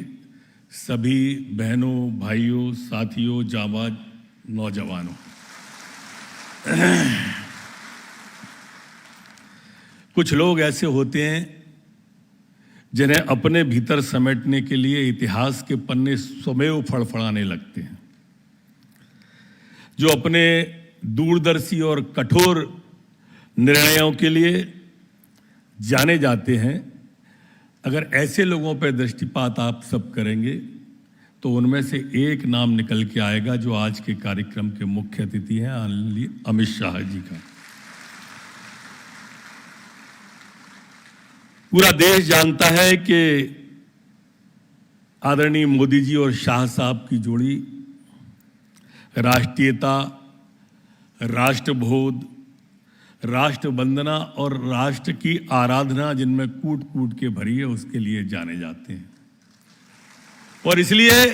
सभी बहनों, भाइयों, साथियों, जाबाज नौजवानों, कुछ लोग ऐसे होते हैं जिन्हें अपने भीतर समेटने के लिए इतिहास के पन्ने स्वमेव फड़फड़ाने लगते हैं, जो अपने दूरदर्शी और कठोर निर्णयों के लिए जाने जाते हैं। अगर ऐसे लोगों पर दृष्टिपात आप सब करेंगे तो उनमें से एक नाम निकल के आएगा जो आज के कार्यक्रम के मुख्य अतिथि हैं, अमित शाह जी का। पूरा देश जानता है कि आदरणीय मोदी जी और शाह साहब की जोड़ी राष्ट्रीयता, राष्ट्रबोध, राष्ट्र वंदना और राष्ट्र की आराधना जिनमें कूट कूट के भरी है, उसके लिए जाने जाते हैं। और इसलिए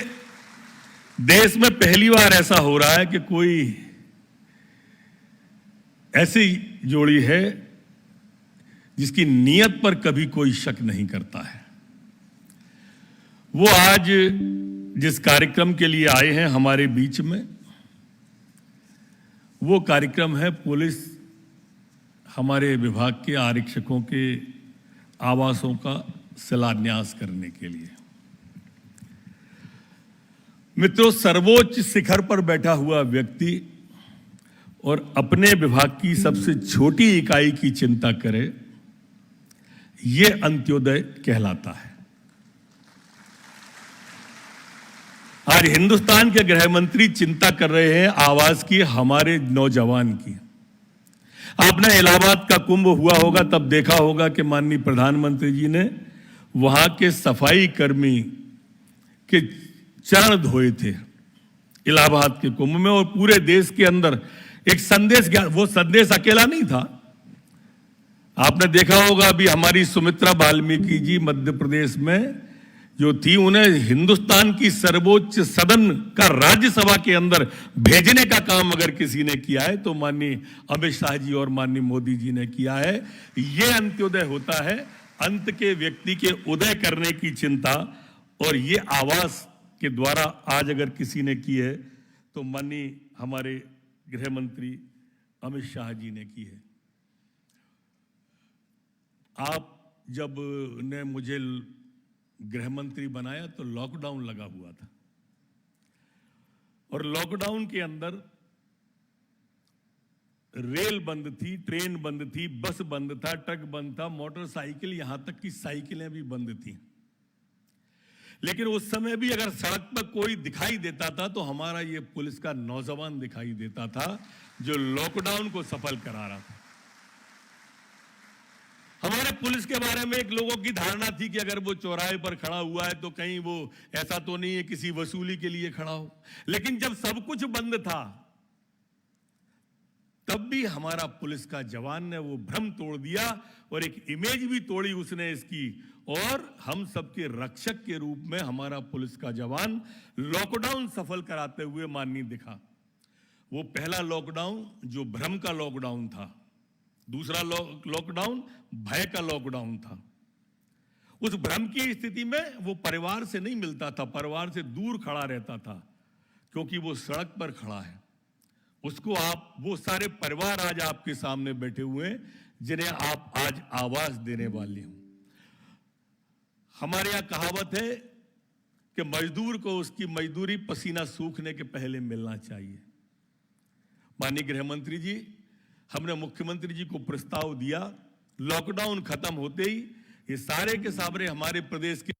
देश में पहली बार ऐसा हो रहा है कि कोई ऐसी जोड़ी है जिसकी नीयत पर कभी कोई शक नहीं करता है। वो आज जिस कार्यक्रम के लिए आए हैं हमारे बीच में, वो कार्यक्रम है पुलिस हमारे विभाग के आरक्षकों के आवासों का शिलान्यास करने के लिए। मित्रों, सर्वोच्च शिखर पर बैठा हुआ व्यक्ति और अपने विभाग की सबसे छोटी इकाई की चिंता करे, ये अंत्योदय कहलाता है। आज हिंदुस्तान के गृह मंत्री चिंता कर रहे हैं आवास की, हमारे नौजवान की। आपने इलाहाबाद का कुंभ हुआ होगा तब देखा होगा कि माननीय प्रधानमंत्री जी ने वहां के सफाई कर्मी के चरण धोए थे इलाहाबाद के कुंभ में, और पूरे देश के अंदर एक संदेश गया। वो संदेश अकेला नहीं था। आपने देखा होगा अभी हमारी सुमित्रा वाल्मीकि जी मध्य प्रदेश में जो थी, उन्हें हिंदुस्तान की सर्वोच्च सदन का राज्यसभा के अंदर भेजने का काम अगर किसी ने किया है तो माननीय अमित शाह जी और माननीय मोदी जी ने किया है। ये अंत्योदय होता है, अंत के व्यक्ति के उदय करने की चिंता, और ये आवास के द्वारा आज अगर किसी ने की है तो माननीय हमारे गृह मंत्री अमित शाह जी ने की है। आप जब ने मुझे गृह मंत्री बनाया तो लॉकडाउन लगा हुआ था, और लॉकडाउन के अंदर रेल बंद थी, ट्रेन बंद थी, बस बंद था, ट्रक बंद था, मोटरसाइकिल, यहां तक कि साइकिलें भी बंद थी। लेकिन उस समय भी अगर सड़क पर कोई दिखाई देता था तो हमारा ये पुलिस का नौजवान दिखाई देता था जो लॉकडाउन को सफल करा रहा था। हमारे पुलिस के बारे में एक लोगों की धारणा थी कि अगर वो चौराहे पर खड़ा हुआ है तो कहीं वो ऐसा तो नहीं है किसी वसूली के लिए खड़ा हो। लेकिन जब सब कुछ बंद था तब भी हमारा पुलिस का जवान ने वो भ्रम तोड़ दिया और एक इमेज भी तोड़ी उसने इसकी, और हम सबके रक्षक के रूप में हमारा पुलिस का जवान लॉकडाउन सफल कराते हुए माननीय दिखा। वो पहला लॉकडाउन जो भ्रम का लॉकडाउन था, दूसरा लॉकडाउन भय का लॉकडाउन था। उस भ्रम की स्थिति में वो परिवार से नहीं मिलता था, परिवार से दूर खड़ा रहता था, क्योंकि वो सड़क पर खड़ा है। उसको आप, वो सारे परिवार आज आपके सामने बैठे हुए हैं जिन्हें आप आज आवाज देने वाले हो। हमारे यहां कहावत है कि मजदूर को उसकी मजदूरी पसीना सूखने के पहले मिलना चाहिए। माननीय गृह मंत्री जी, हमने मुख्यमंत्री जी को प्रस्ताव दिया, लॉकडाउन खत्म होते ही ये सारे के सारे हमारे प्रदेश के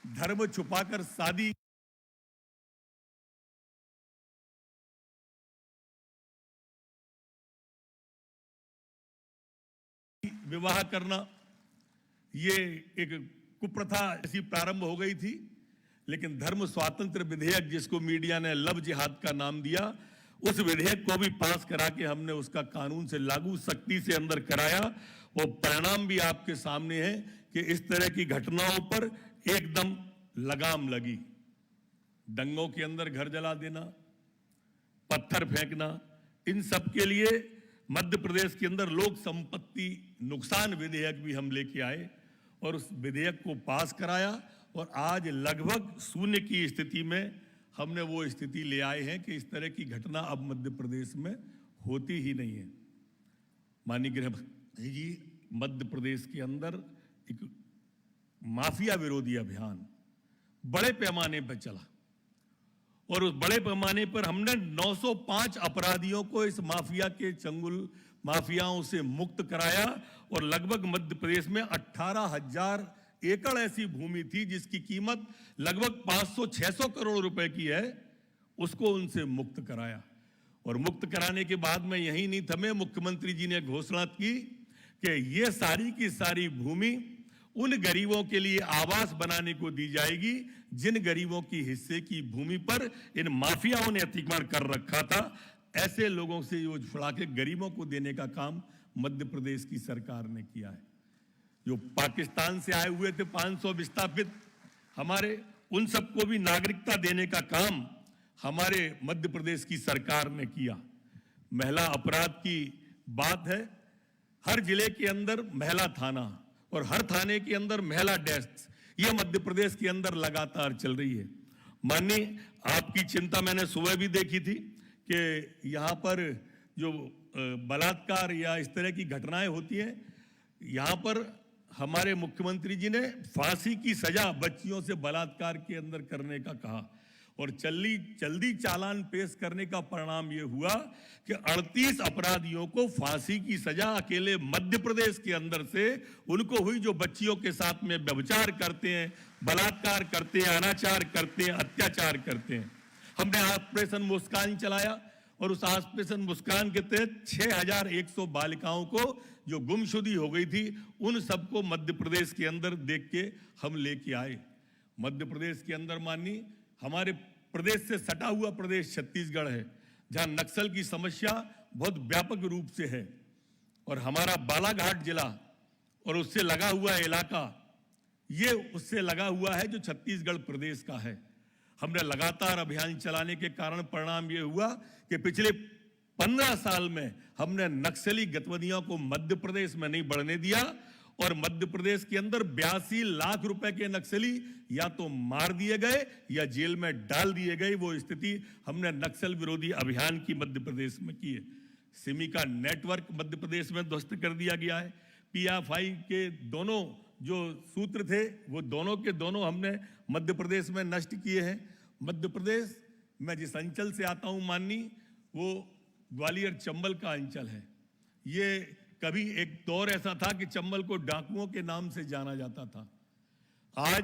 धर्म छुपाकर शादी विवाह करना, ये एक कुप्रथा ऐसी प्रारंभ हो गई थी। लेकिन धर्म स्वातंत्र विधेयक, जिसको मीडिया ने लव जिहाद का नाम दिया, उस विधेयक को भी पास करा के हमने उसका कानून से लागू सख्ती से अंदर कराया। और परिणाम भी आपके सामने है कि इस तरह की घटनाओं पर एकदम लगाम लगी। दंगों के अंदर घर जला देना, पत्थर फेंकना, इन सब के लिए मध्य प्रदेश के अंदर लोक संपत्ति नुकसान विधेयक भी हम लेके आए और उस विधेयक को पास कराया। और आज लगभग शून्य की स्थिति में हमने वो स्थिति ले आए हैं कि इस तरह की घटना अब मध्य प्रदेश में होती ही नहीं है। माननीय गृह मंत्री जी, मध्य प्रदेश के अंदर एक माफिया विरोधी अभियान बड़े पैमाने पर चला और उस बड़े पैमाने पर हमने 905 अपराधियों को इस माफिया के चंगुल माफियाओं से मुक्त कराया। और लगभग मध्य प्रदेश में 18,000 एकड़ ऐसी भूमि थी जिसकी कीमत लगभग 500-600 करोड़ रुपए की है, उसको उनसे मुक्त कराया। और मुक्त कराने के बाद में यही नहीं थमे, मुख्यमंत्री जी ने घोषणा की कि ये सारी की सारी भूमि उन गरीबों के लिए आवास बनाने को दी जाएगी जिन गरीबों की हिस्से की भूमि पर इन माफियाओं ने अतिक्रमण कर रखा था। ऐसे लोगों से ये छुड़ा के गरीबों को देने का काम मध्य प्रदेश की सरकार ने किया है। जो पाकिस्तान से आए हुए थे 500 विस्थापित हमारे, उन सबको भी नागरिकता देने का काम हमारे मध्य प्रदेश की सरकार ने किया। महिला अपराध की बात है, हर जिले के अंदर महिला थाना और हर थाने के अंदर महिला डेस्क, ये मध्य प्रदेश के अंदर लगातार चल रही है। माननीय, आपकी चिंता मैंने सुबह भी देखी थी कि यहाँ पर जो बलात्कार या इस तरह की घटनाएं होती हैं, यहाँ पर हमारे मुख्यमंत्री जी ने फांसी की सजा बच्चियों से बलात्कार के अंदर करने का कहा और जल्दी चालान पेश करने का परिणाम यह हुआ कि 38 अपराधियों को फांसी की सजा अकेले मध्य प्रदेश के अंदर से उनको हुई, जो बच्चियों के साथ में व्यभिचार करते हैं, बलात्कार करते हैं, अनाचार करते हैं, अत्याचार करते हैं। हमने ऑपरेशन मुस्कान चलाया और उस ऑपरेशन मुस्कान के तहत 6,100 बालिकाओं को जो गुमशुदी हो गई थी, उन सबको मध्य प्रदेश के अंदर देख के हम लेके आए। मध्य प्रदेश के अंदर माननीय, हमारे प्रदेश से सटा हुआ प्रदेश छत्तीसगढ़ है, जहां नक्सल की समस्या बहुत व्यापक रूप से है। और हमारा बालाघाट जिला और उससे लगा हुआ इलाका, ये उससे लगा हुआ है जो छत्तीसगढ़ प्रदेश का है। हमने लगातार अभियान चलाने के कारण परिणाम यह हुआ कि पिछले 15 साल में हमने नक्सली गतिविधियों को मध्य प्रदेश में नहीं बढ़ने दिया और मध्य प्रदेश के अंदर 82 लाख रुपए के नक्सली या तो मार दिए गए या जेल में डाल दिए गए। वो स्थिति हमने नक्सल विरोधी अभियान की मध्य प्रदेश में की है। सिमी का नेटवर्क मध्य प्रदेश में ध्वस्त कर दिया गया है। PFI के दोनों जो सूत्र थे, वो दोनों के दोनों हमने मध्य प्रदेश में नष्ट किए हैं। मध्य प्रदेश मैं जिस अंचल से आता हूं माननी, वो ग्वालियर चंबल का अंचल है। ये कभी एक दौर ऐसा था कि चंबल को डाकुओं के नाम से जाना जाता था। आज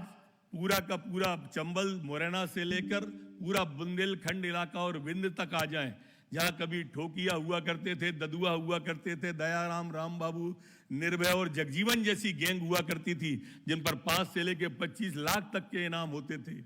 पूरा का पूरा चंबल, मुरैना से लेकर पूरा बुंदेलखंड इलाका और विंध्य तक आ जाएं, जहां कभी ठोकिया हुआ करते थे, ददुआ हुआ करते थे, दयाराम, राम बाबू, निर्भय और जगजीवन जैसी गैंग हुआ करती थी जिन पर 5 से लेकर 25 लाख तक के इनाम होते थे।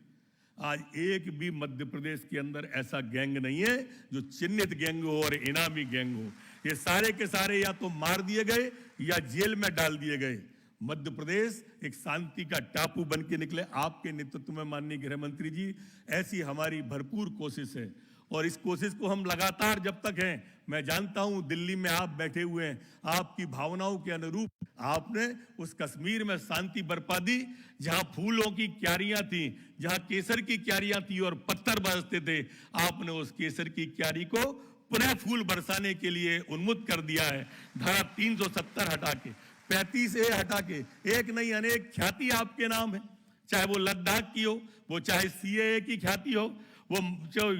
आज एक भी मध्य प्रदेश के अंदर ऐसा गैंग नहीं है जो चिन्हित गैंग हो और इनामी गैंग हो। ये सारे के सारे या तो मार दिए गए या जेल में डाल दिए गए। मध्य प्रदेश एक शांति का टापू बन के निकले आपके नेतृत्व में माननीय गृह मंत्री जी। ऐसी हमारी भरपूर कोशिश है और इस कोशिश को हम लगातार जब तक हैं, मैं जानता हूं दिल्ली में आप बैठे हुए हैं, आपकी भावनाओं के अनुरूप आपने उस कश्मीर में शांति बरपा दी जहां फूलों की क्यारियां थी, जहां केसर की क्यारियां थी और पत्थर बरसते थे। आपने उस केसर की क्यारी को पुनः फूल बरसाने के लिए उन्मुक्त कर दिया है। धारा 370 हटा के, 35A हटा के, एक नहीं अनेक ख्याति आपके नाम है, चाहे वो लद्दाख की हो, वो चाहे CAA की ख्याति हो, वो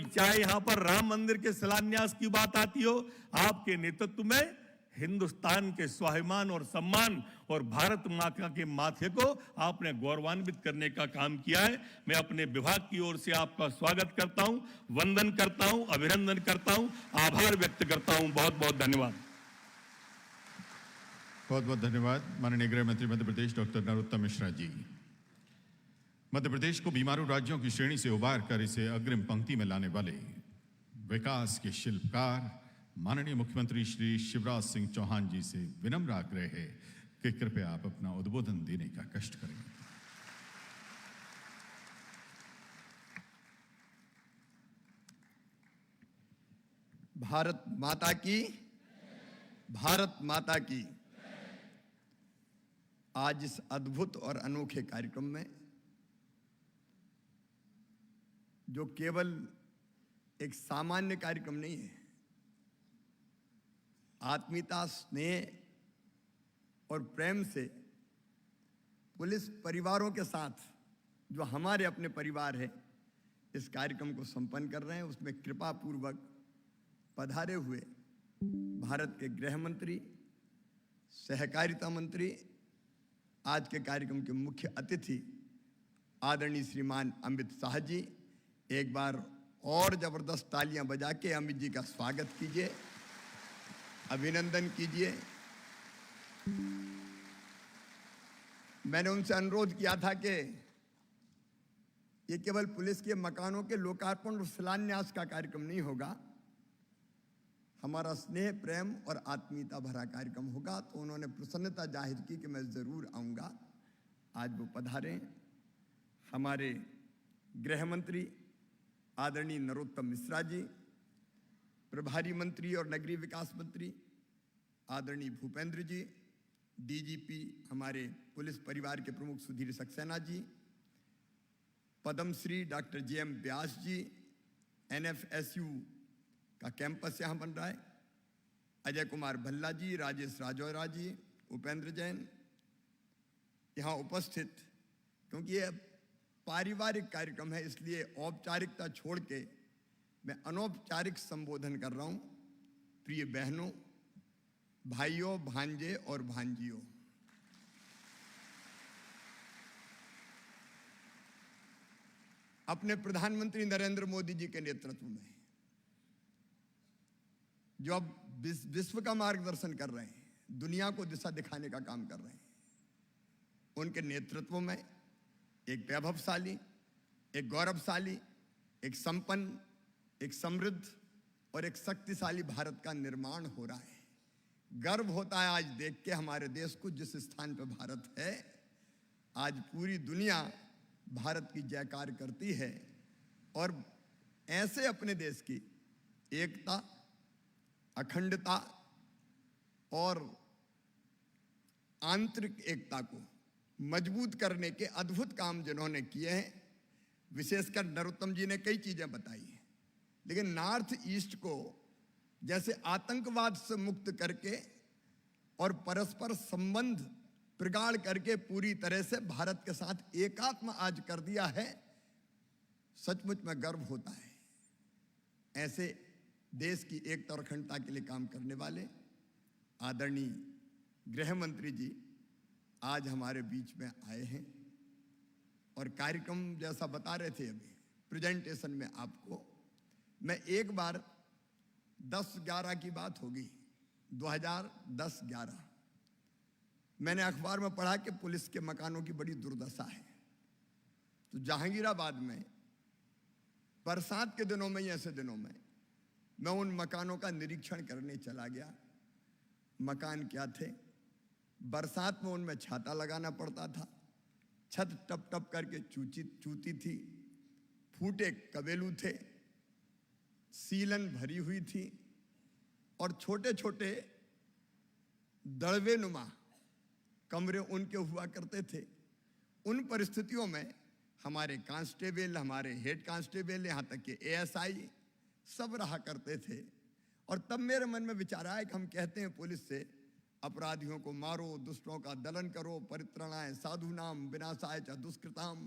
चाहे यहां पर राम मंदिर के शिलान्यास की बात आती हो। आपके नेतृत्व में हिंदुस्तान के स्वाभिमान और सम्मान और भारत माता के माथे को आपने गौरवान्वित करने का काम किया है। मैं अपने विभाग की ओर से आपका स्वागत करता हूं, वंदन करता हूं, अभिनंदन करता हूं, आभार व्यक्त करता हूं। बहुत बहुत धन्यवाद। बहुत बहुत धन्यवाद माननीय गृह मंत्री मध्य प्रदेश डॉक्टर नरोत्तम मिश्रा जी। मध्य प्रदेश को बीमारू राज्यों की श्रेणी से उबार कर इसे अग्रिम पंक्ति में लाने वाले विकास के शिल्पकार माननीय मुख्यमंत्री श्री शिवराज सिंह चौहान जी से विनम्र आग्रह है कि कृपया आप अपना उद्बोधन देने का कष्ट करें। भारत माता की, भारत माता की। आज इस अद्भुत और अनोखे कार्यक्रम में जो केवल एक सामान्य कार्यक्रम नहीं है, आत्मीयता, स्नेह और प्रेम से पुलिस परिवारों के साथ जो हमारे अपने परिवार है इस कार्यक्रम को संपन्न कर रहे हैं, उसमें कृपा पूर्वक पधारे हुए भारत के गृह मंत्री, सहकारिता मंत्री, आज के कार्यक्रम के मुख्य अतिथि आदरणीय श्रीमान अमित शाह जी, एक बार और जबरदस्त तालियां बजा के अमित जी का स्वागत कीजिए, अभिनंदन कीजिए। मैंने उनसे अनुरोध किया था कि ये केवल पुलिस के मकानों के लोकार्पण और शिलान्यास का कार्यक्रम नहीं होगा, हमारा स्नेह, प्रेम और आत्मीयता भरा कार्यक्रम होगा। तो उन्होंने प्रसन्नता जाहिर की कि मैं ज़रूर आऊँगा। आज वो पधारे। हमारे गृह मंत्री आदरणीय नरोत्तम मिश्रा जी, प्रभारी मंत्री और नगरीय विकास मंत्री आदरणीय भूपेंद्र जी, DGP हमारे पुलिस परिवार के प्रमुख सुधीर सक्सेना जी, पद्मश्री डॉक्टर JM व्यास जी, NFSU का कैंपस यहाँ बन रहा है, अजय कुमार भल्ला जी, राजेश राजौरा जी, उपेंद्र जैन यहाँ उपस्थित। क्योंकि ये पारिवारिक कार्यक्रम है इसलिए औपचारिकता छोड़ के मैं अनौपचारिक संबोधन कर रहा हूँ। प्रिय बहनों, भाइयों, भांजे और भांजियों, अपने प्रधानमंत्री नरेंद्र मोदी जी के नेतृत्व में जो अब विश्व का मार्गदर्शन कर रहे हैं, दुनिया को दिशा दिखाने का काम कर रहे हैं, उनके नेतृत्व में एक वैभवशाली, एक गौरवशाली, एक संपन्न, एक समृद्ध और एक शक्तिशाली भारत का निर्माण हो रहा है। गर्व होता है आज देख के हमारे देश को, जिस स्थान पर भारत है। आज पूरी दुनिया भारत की जयकार करती है और ऐसे अपने देश की एकता, अखंडता और आंतरिक एकता को मजबूत करने के अद्भुत काम जिन्होंने किए हैं, विशेषकर नरोत्तम जी ने कई चीजें बताई हैं, लेकिन नॉर्थ ईस्ट को जैसे आतंकवाद से मुक्त करके और परस्पर संबंध प्रगाढ़ करके पूरी तरह से भारत के साथ एकात्म आज कर दिया है, सचमुच में गर्व होता है। ऐसे देश की एकता और अखंडता के लिए काम करने वाले आदरणीय गृह मंत्री जी आज हमारे बीच में आए हैं और कार्यक्रम जैसा बता रहे थे अभी प्रेजेंटेशन में आपको, मैं एक बार 10-11 की बात होगी, 2010-11। मैंने अखबार में पढ़ा कि पुलिस के मकानों की बड़ी दुर्दशा है। तो जहांगीराबाद में बरसात के दिनों में, ऐसे दिनों में मैं उन मकानों का निरीक्षण करने चला गया। मकान क्या थे? बरसात में उनमें छाता लगाना पड़ता था, छत टप टप करके चूती थी, फूटे कबेलू थे, सीलन भरी हुई थी और छोटे छोटे दड़वे नुमा कमरे उनके हुआ करते थे। उन परिस्थितियों में हमारे कांस्टेबल, हमारे हेड कांस्टेबल, यहाँ तक कि एएसआई सब रहा करते थे। और तब मेरे मन में विचार आया कि हम कहते हैं पुलिस से अपराधियों को मारो, दुष्टों का दलन करो, परित्रणाय साधुनाम विनाशाय च दुष्कृताम,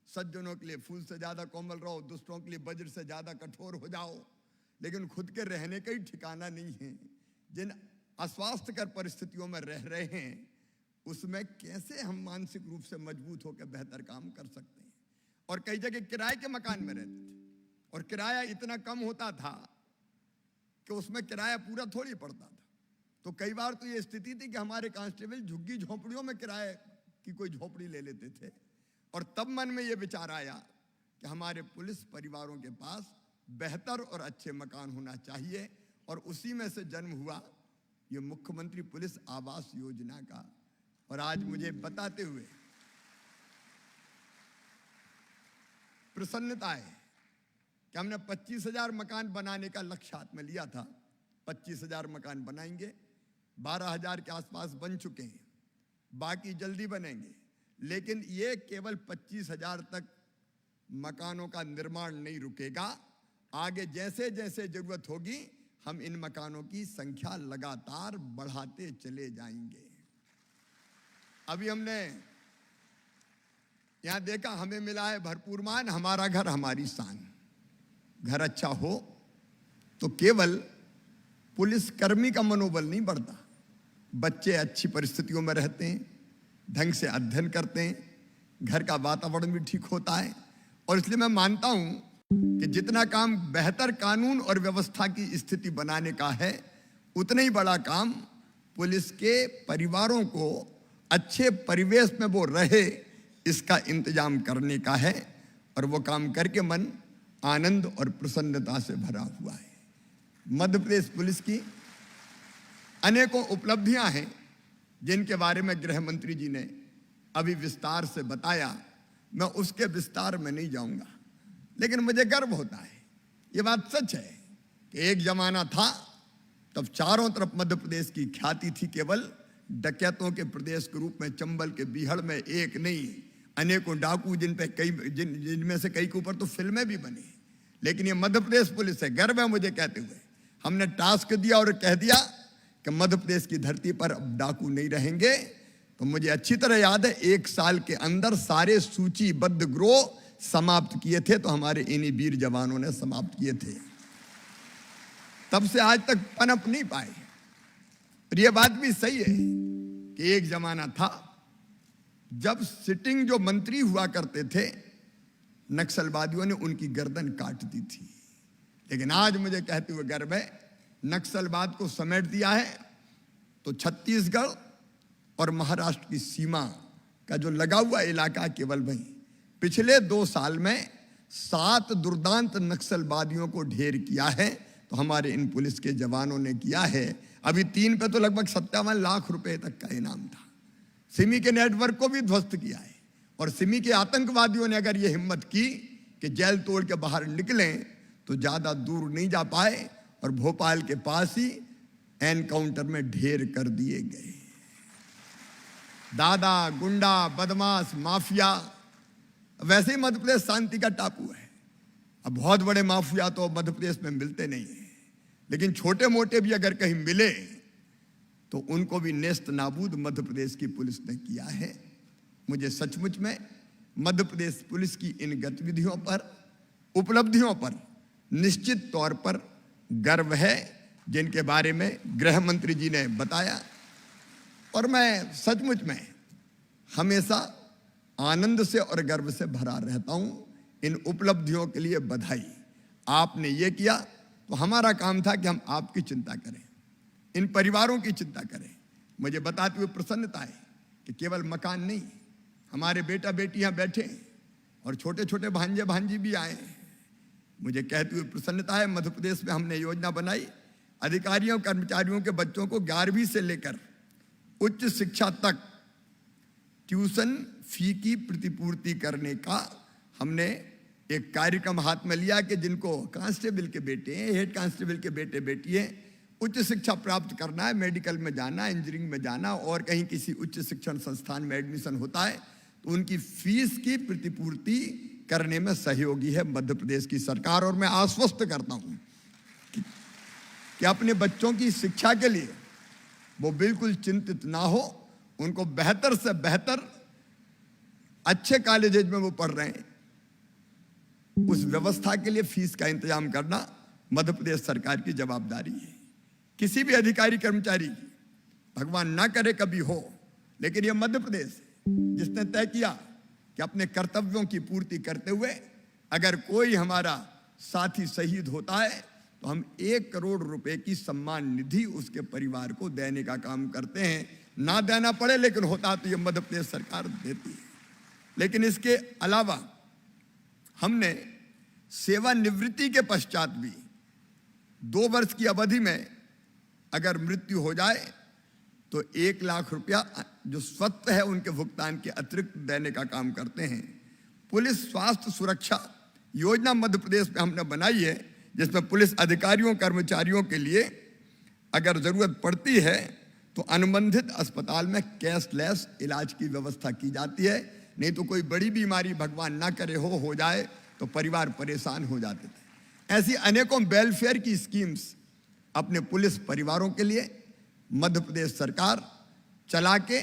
सज्जनों के लिए फूल से ज्यादा कोमल रहो, दुष्टों के लिए वज्र से ज्यादा कठोर हो जाओ। लेकिन खुद के रहने का ही ठिकाना नहीं है। जिन अस्वास्थ्यकर परिस्थितियों में रह रहे हैं उसमें कैसे हम मानसिक रूप से मजबूत होकर बेहतर काम कर सकते हैं। और कई जगह किराए के मकान में रहते थे और किराया इतना कम होता था कि उसमें किराया पूरा थोड़ी पड़ता था। तो कई बार तो ये स्थिति थी कि हमारे कांस्टेबल झुग्गी झोपड़ियों में किराए की कोई झोपड़ी ले लेते थे। और तब मन में ये विचार आया कि हमारे पुलिस परिवारों के पास बेहतर और अच्छे मकान होना चाहिए। और उसी में से जन्म हुआ ये मुख्यमंत्री पुलिस आवास योजना का। और आज मुझे बताते हुए प्रसन्नता है कि हमने 25,000 मकान बनाने का लक्ष्य हाथ में लिया था। 25,000 मकान बनाएंगे, 12,000 के आसपास बन चुके हैं, बाकी जल्दी बनेंगे। लेकिन ये केवल 25,000 तक मकानों का निर्माण नहीं रुकेगा। आगे जैसे जैसे जरूरत होगी हम इन मकानों की संख्या लगातार बढ़ाते चले जाएंगे। अभी हमने यहां देखा, हमें मिला है भरपूर मान, हमारा घर हमारी शान। घर अच्छा हो तो केवल पुलिसकर्मी का मनोबल नहीं बढ़ता, बच्चे अच्छी परिस्थितियों में रहते हैं, ढंग से अध्ययन करते हैं, घर का वातावरण भी ठीक होता है। और इसलिए मैं मानता हूं कि जितना काम बेहतर कानून और व्यवस्था की स्थिति बनाने का है, उतना ही बड़ा काम पुलिस के परिवारों को अच्छे परिवेश में वो रहे इसका इंतजाम करने का है। और वो काम करके मन आनंद और प्रसन्नता से भरा हुआ है। मध्य प्रदेश पुलिस की अनेकों उपलब्धियां हैं जिनके बारे में गृह मंत्री जी ने अभी विस्तार से बताया। मैं उसके विस्तार में नहीं जाऊंगा, लेकिन मुझे गर्व होता है। ये बात सच है कि एक जमाना था तब चारों तरफ मध्य प्रदेश की ख्याति थी केवल डकैतों के प्रदेश के रूप में। चंबल के बीहड़ में एक नहीं अनेकों डाकू, जिनमें से कई के ऊपर तो फिल्में भी बनी। लेकिन ये मध्य प्रदेश पुलिस है, गर्व है मुझे कहते हुए। हमने टास्क दिया और कह दिया कि मध्य प्रदेश की धरती पर अब डाकू नहीं रहेंगे। तो मुझे अच्छी तरह याद है 1 साल के अंदर सारे सूचीबद्ध गिरोह समाप्त किए थे, तो हमारे इन्हीं वीर जवानों ने समाप्त किए थे। तब से आज तक पनप नहीं पाए। और ये बात भी सही है कि एक जमाना था जब सिटिंग जो मंत्री हुआ करते थे नक्सलवादियों ने उनकी गर्दन काट दी थी। लेकिन आज मुझे कहते हुए गर्व है, नक्सलवाद को समेट दिया है तो छत्तीसगढ़ और महाराष्ट्र की सीमा का जो लगा हुआ इलाका केवल वही। पिछले 2 साल में 7 दुर्दांत नक्सलवादियों को ढेर किया है तो हमारे इन पुलिस के जवानों ने किया है। अभी 3 पे तो लगभग 57 लाख रुपए तक का इनाम था। सिमी के नेटवर्क को भी ध्वस्त किया है। और सिमी के आतंकवादियों ने अगर ये हिम्मत की कि जेल तोड़ के बाहर निकलें तो ज्यादा दूर नहीं जा पाए और भोपाल के पास ही एनकाउंटर में ढेर कर दिए गए। दादा, गुंडा, बदमाश, माफिया, वैसे ही मध्य प्रदेश शांति का टापू है। अब बहुत बड़े माफिया तो मध्य प्रदेश में मिलते नहीं है, लेकिन छोटे मोटे भी अगर कहीं मिले तो उनको भी नेस्त नाबूद मध्य प्रदेश की पुलिस ने किया है। मुझे सचमुच में मध्य प्रदेश पुलिस की इन गतिविधियों पर, उपलब्धियों पर निश्चित तौर पर गर्व है, जिनके बारे में गृह मंत्री जी ने बताया। और मैं सचमुच में हमेशा आनंद से और गर्व से भरा रहता हूं। इन उपलब्धियों के लिए बधाई। आपने ये किया तो हमारा काम था कि हम आपकी चिंता करें, इन परिवारों की चिंता करें। मुझे बताते हुए प्रसन्नता है कि केवल मकान नहीं, हमारे बेटा बेटी यहाँ बैठे और छोटे छोटे भांजे भांजी भी आए। मुझे कहते हुए प्रसन्नता है, मध्य प्रदेश में हमने योजना बनाई, अधिकारियों कर्मचारियों के बच्चों को 11वीं से लेकर उच्च शिक्षा तक ट्यूशन फी की प्रतिपूर्ति करने का हमने एक कार्यक्रम हाथ में लिया कि जिनको कांस्टेबल के बेटे हैं, हेड कांस्टेबल के बेटे बेटी हैं, उच्च शिक्षा प्राप्त करना है, मेडिकल में जाना, इंजीनियरिंग में जाना और कहीं किसी उच्च शिक्षण संस्थान में एडमिशन होता है तो उनकी फीस की प्रतिपूर्ति करने में सहयोगी है मध्य प्रदेश की सरकार। और मैं आश्वस्त करता हूं कि अपने बच्चों की शिक्षा के लिए वो बिल्कुल चिंतित ना हो, उनको बेहतर से बेहतर अच्छे कॉलेजेज में वो पढ़ रहे हैं, उस व्यवस्था के लिए फीस का इंतजाम करना मध्य प्रदेश सरकार की जवाबदारी है। किसी भी अधिकारी कर्मचारी की, भगवान ना करे कभी हो, लेकिन यह मध्य प्रदेश जिसने तय किया कि अपने कर्तव्यों की पूर्ति करते हुए अगर कोई हमारा साथी शहीद होता है तो हम 1 करोड़ रुपए की सम्मान निधि उसके परिवार को देने का काम करते हैं। ना देना पड़े लेकिन होता तो ये मध्य प्रदेश सरकार देती है। लेकिन इसके अलावा हमने सेवानिवृत्ति के पश्चात भी 2 वर्ष की अवधि में अगर मृत्यु हो जाए तो 1 लाख रुपया जो स्वतः है उनके भुगतान के अतिरिक्त देने का काम करते हैं। पुलिस स्वास्थ्य सुरक्षा योजना मध्य प्रदेश में हमने बनाई है, जिसमें पुलिस अधिकारियों कर्मचारियों के लिए अगर जरूरत पड़ती है तो अनुबंधित अस्पताल में कैशलेस इलाज की व्यवस्था की जाती है। नहीं तो कोई बड़ी बीमारी भगवान ना करे हो जाए तो परिवार परेशान हो जाते थे। ऐसी अनेकों वेलफेयर की स्कीम्स अपने पुलिस परिवारों के लिए मध्य प्रदेश सरकार चला के,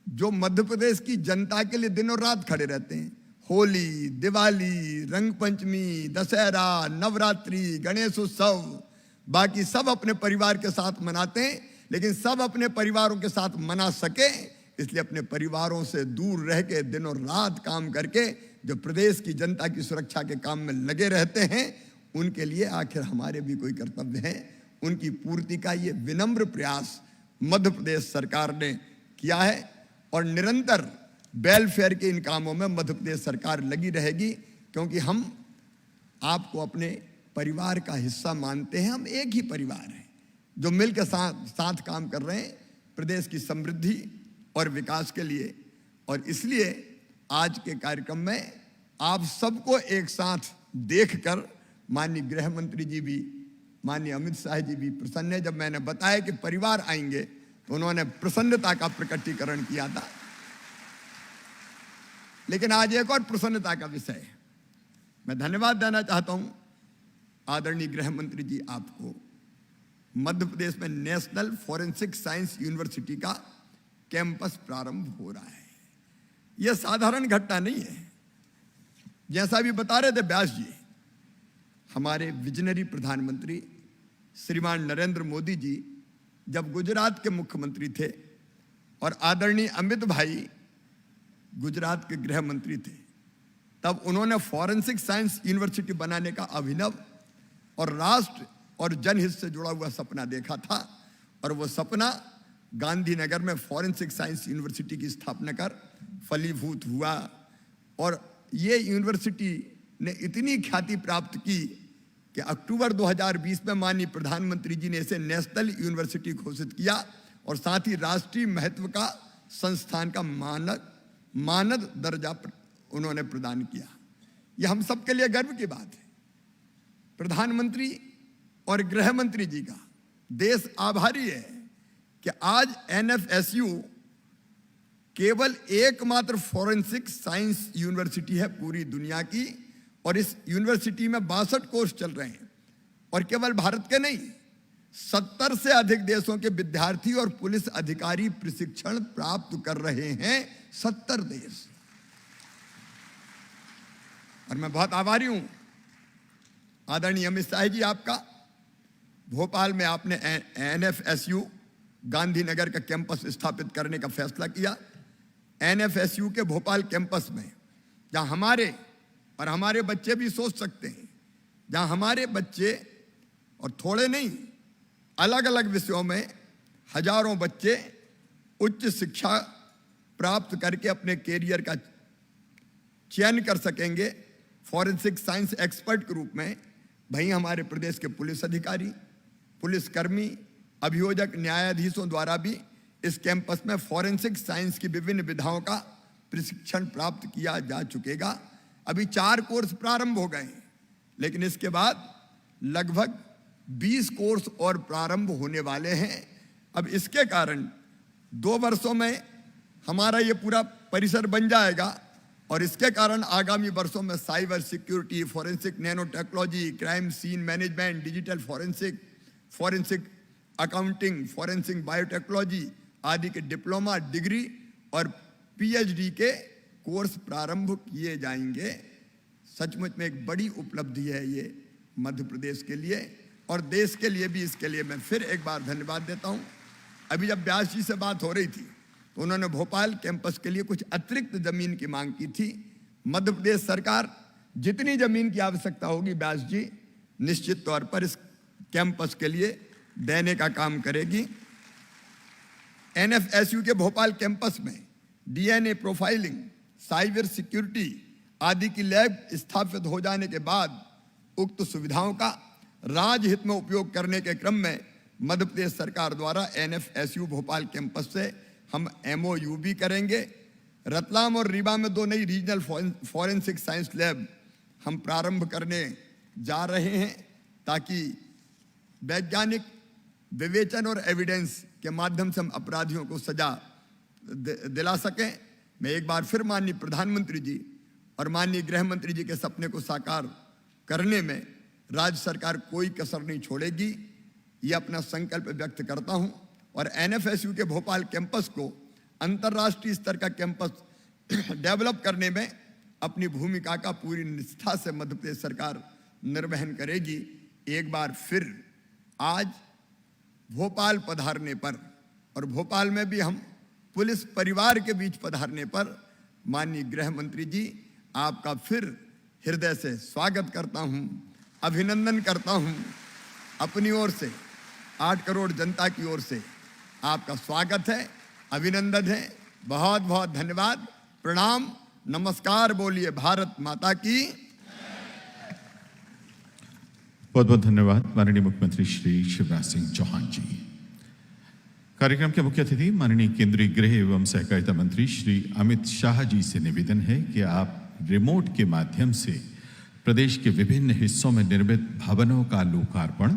जो मध्य प्रदेश की जनता के लिए दिनों रात खड़े रहते हैं। होली, दिवाली, रंग पंचमी, दशहरा, नवरात्रि, गणेश उत्सव, बाकी सब अपने परिवार के साथ मनाते हैं, लेकिन सब अपने परिवारों के साथ मना सके इसलिए अपने परिवारों से दूर रह के दिनों रात काम करके जो प्रदेश की जनता की सुरक्षा के काम में लगे रहते हैं, उनके लिए आखिर हमारे भी कोई कर्तव्य है। उनकी पूर्ति का ये विनम्र प्रयास मध्य प्रदेश सरकार ने किया है और निरंतर वेलफेयर के इन कामों में मध्य प्रदेश सरकार लगी रहेगी, क्योंकि हम आपको अपने परिवार का हिस्सा मानते हैं। हम एक ही परिवार हैं जो मिलकर साथ काम कर रहे हैं प्रदेश की समृद्धि और विकास के लिए। और इसलिए आज के कार्यक्रम में आप सबको एक साथ देखकर माननीय गृह मंत्री जी भी, माननीय अमित शाह जी भी प्रसन्न है। जब मैंने बताया कि परिवार आएंगे तो उन्होंने प्रसन्नता का प्रकटीकरण किया था। लेकिन आज एक और प्रसन्नता का विषय है। मैं धन्यवाद देना चाहता हूं आदरणीय गृह मंत्री जी आपको। मध्य प्रदेश में नेशनल फॉरेंसिक साइंस यूनिवर्सिटी का कैंपस प्रारंभ हो रहा है। यह साधारण घटना नहीं है। जैसा भी बता रहे थे व्यास जी, हमारे विजनरी प्रधानमंत्री श्रीमान नरेंद्र मोदी जी जब गुजरात के मुख्यमंत्री थे और आदरणीय अमित भाई गुजरात के गृह मंत्री थे, तब उन्होंने फॉरेंसिक साइंस यूनिवर्सिटी बनाने का अभिनव और राष्ट्र और जनहित से जुड़ा हुआ सपना देखा था। और वो सपना गांधीनगर में फॉरेंसिक साइंस यूनिवर्सिटी की स्थापना कर फलीभूत हुआ। और ये यूनिवर्सिटी ने इतनी ख्याति प्राप्त की कि अक्टूबर 2020 में माननीय प्रधानमंत्री जी ने इसे नेशनल यूनिवर्सिटी घोषित किया और साथ ही राष्ट्रीय महत्व का संस्थान का मानद दर्जा उन्होंने प्रदान किया। यह हम सबके लिए गर्व की बात है। प्रधानमंत्री और गृह मंत्री जी का देश आभारी है कि आज NFSU केवल एकमात्र फॉरेंसिक साइंस यूनिवर्सिटी है पूरी दुनिया की। और इस यूनिवर्सिटी में 62 कोर्स चल रहे हैं और केवल भारत के नहीं, 70 से अधिक देशों के विद्यार्थी और पुलिस अधिकारी प्रशिक्षण प्राप्त कर रहे हैं। 70 देश। और मैं बहुत आभारी हूं आदरणीय अमित शाह जी आपका। भोपाल में आपने NFSU गांधीनगर का कैंपस स्थापित करने का फैसला किया। NFSU के भोपाल कैंपस में जहां हमारे और हमारे बच्चे भी सोच सकते हैं, जहां हमारे बच्चे और थोड़े नहीं, अलग अलग विषयों में हजारों बच्चे उच्च शिक्षा प्राप्त करके अपने कैरियर का चयन कर सकेंगे फॉरेंसिक साइंस एक्सपर्ट के रूप में। वहीं हमारे प्रदेश के पुलिस अधिकारी, पुलिसकर्मी, अभियोजक, न्यायाधीशों द्वारा भी इस कैंपस में फॉरेंसिक साइंस की विभिन्न विधाओं का प्रशिक्षण प्राप्त किया जा चुकेगा। अभी 4 कोर्स प्रारंभ हो गए, लेकिन इसके बाद लगभग 20 कोर्स और प्रारंभ होने वाले हैं। अब इसके कारण 2 वर्षों में हमारा ये पूरा परिसर बन जाएगा और इसके कारण आगामी वर्षों में cyber security, forensic nanotechnology, crime scene management, digital forensic, forensic accounting, forensic biotechnology आदि के डिप्लोमा, डिग्री और पीएचडी के कोर्स प्रारंभ किए जाएंगे। सचमुच में एक बड़ी उपलब्धि है ये मध्य प्रदेश के लिए और देश के लिए भी। इसके लिए मैं फिर एक बार धन्यवाद देता हूँ। अभी जब व्यास जी से बात हो रही थी तो उन्होंने भोपाल कैंपस के लिए कुछ अतिरिक्त जमीन की मांग की थी। मध्य प्रदेश सरकार जितनी जमीन की आवश्यकता होगी व्यास जी निश्चित तौर पर इस कैंपस के लिए देने का काम करेगी। एनएफएसयू के भोपाल कैंपस में डीएनए प्रोफाइलिंग, साइबर सिक्योरिटी आदि की लैब स्थापित हो जाने के बाद उक्त सुविधाओं का राजहित में उपयोग करने के क्रम में मध्य प्रदेश सरकार द्वारा एनएफएसयू भोपाल कैंपस से हम एमओयू भी करेंगे। रतलाम और रीवा में 2 नई रीजनल फॉरेंसिक साइंस लैब हम प्रारंभ करने जा रहे हैं ताकि वैज्ञानिक विवेचन और एविडेंस के माध्यम से हम अपराधियों को सजा दिला सकें। मैं एक बार फिर माननीय प्रधानमंत्री जी और माननीय गृह मंत्री जी के सपने को साकार करने में राज्य सरकार कोई कसर नहीं छोड़ेगी, ये अपना संकल्प व्यक्त करता हूं। और एनएफएसयू के भोपाल कैंपस को अंतर्राष्ट्रीय स्तर का कैंपस डेवलप करने में अपनी भूमिका का पूरी निष्ठा से मध्य प्रदेश सरकार निर्वहन करेगी। एक बार फिर आज भोपाल पधारने पर और भोपाल में भी हम पुलिस परिवार के बीच पधारने पर माननीय गृह मंत्री जी आपका फिर हृदय से स्वागत करता हूं, अभिनंदन करता हूं। अपनी ओर से 8 करोड़ जनता की ओर से आपका स्वागत है, अभिनंदन है। बहुत बहुत धन्यवाद, प्रणाम, नमस्कार। बोलिए भारत माता की। बहुत बहुत धन्यवाद माननीय मुख्यमंत्री श्री शिवराज सिंह चौहान जी। कार्यक्रम के मुख्य अतिथि माननीय केंद्रीय गृह एवं सहकारिता मंत्री श्री अमित शाह जी से निवेदन है कि आप रिमोट के माध्यम से प्रदेश के विभिन्न हिस्सों में निर्मित भवनों का लोकार्पण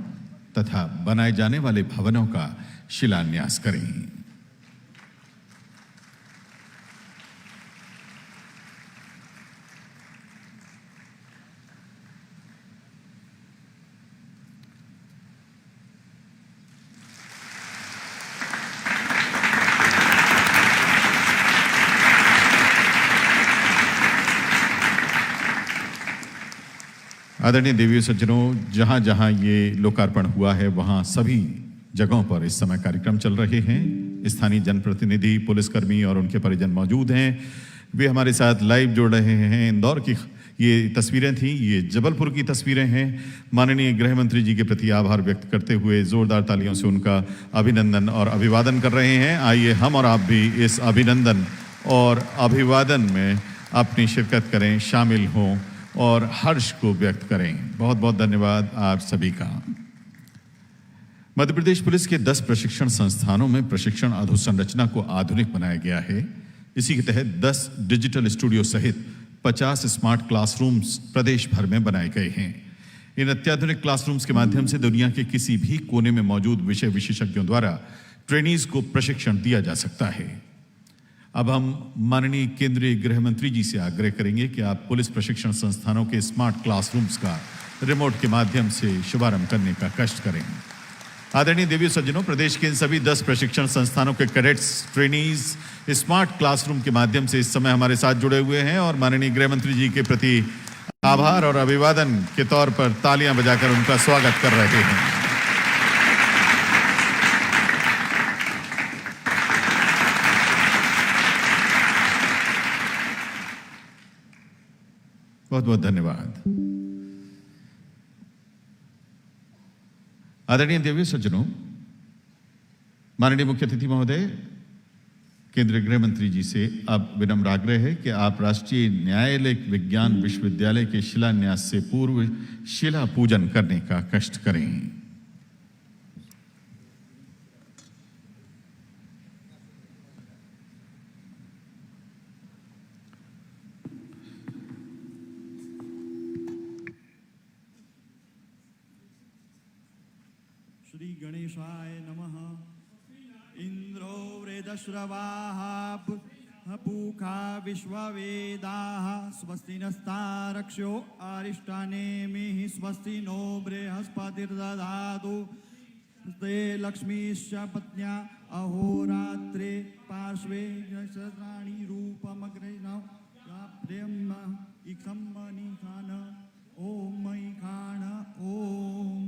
तथा बनाए जाने वाले भवनों का शिलान्यास करें। आदरणीय देवी सज्जनों, जहां जहां ये लोकार्पण हुआ है वहां सभी जगहों पर इस समय कार्यक्रम चल रहे हैं। स्थानीय जनप्रतिनिधि, पुलिसकर्मी और उनके परिजन मौजूद हैं। वे हमारे साथ लाइव जुड़ रहे हैं। इंदौर की ये तस्वीरें थी, ये जबलपुर की तस्वीरें हैं। माननीय गृह मंत्री जी के प्रति आभार व्यक्त करते हुए जोरदार तालियों से उनका अभिनंदन और अभिवादन कर रहे हैं। आइए हम और आप भी इस अभिनंदन और अभिवादन में अपनी शिरकत करें, शामिल हों और हर्ष को व्यक्त करें। बहुत बहुत धन्यवाद आप सभी का। मध्य प्रदेश पुलिस के 10 प्रशिक्षण संस्थानों में प्रशिक्षण अधोसंरचना को आधुनिक बनाया गया है। इसी के तहत 10 डिजिटल स्टूडियो सहित 50 स्मार्ट क्लासरूम्स प्रदेश भर में बनाए गए हैं। इन अत्याधुनिक क्लासरूम्स के माध्यम से दुनिया के किसी भी कोने में मौजूद विषय विशेषज्ञों द्वारा ट्रेनीज को प्रशिक्षण दिया जा सकता है। अब हम माननीय केंद्रीय गृह मंत्री जी से आग्रह करेंगे कि आप पुलिस प्रशिक्षण संस्थानों के स्मार्ट क्लासरूम्स का रिमोट के माध्यम से शुभारंभ करने का कष्ट करें। आदरणीय देवी सज्जनों, प्रदेश के इन सभी 10 प्रशिक्षण संस्थानों के कैडेट्स, ट्रेनीज स्मार्ट क्लासरूम के माध्यम से इस समय हमारे साथ जुड़े हुए हैं और माननीय गृह मंत्री जी के प्रति आभार और अभिवादन के तौर पर तालियां बजाकर उनका स्वागत कर रहे हैं। बहुत बहुत धन्यवाद। आदरणीय देवी सज्जनों, माननीय मुख्य अतिथि महोदय, केंद्रीय गृह मंत्री जी से अब विनम्र आग्रह है कि आप राष्ट्रीय न्यायालयिक विज्ञान विश्वविद्यालय के शिलान्यास से पूर्व शिला पूजन करने का कष्ट करें। श्री गणेशाय नमः। इंद्रो वेदश्रवाः पूखा विश्ववेदाः स्वस्ति नस्तारक्ष्यो अरिष्टानेमिः स्वस्ति नो बृहस्पतिर्दधातु ते लक्ष्मीश्च पत्न्या अहोरात्रे पार्श्वे नक्षत्राणि रूपमग्रे प्रेम इखम मणिखान ओम मणिखान ओम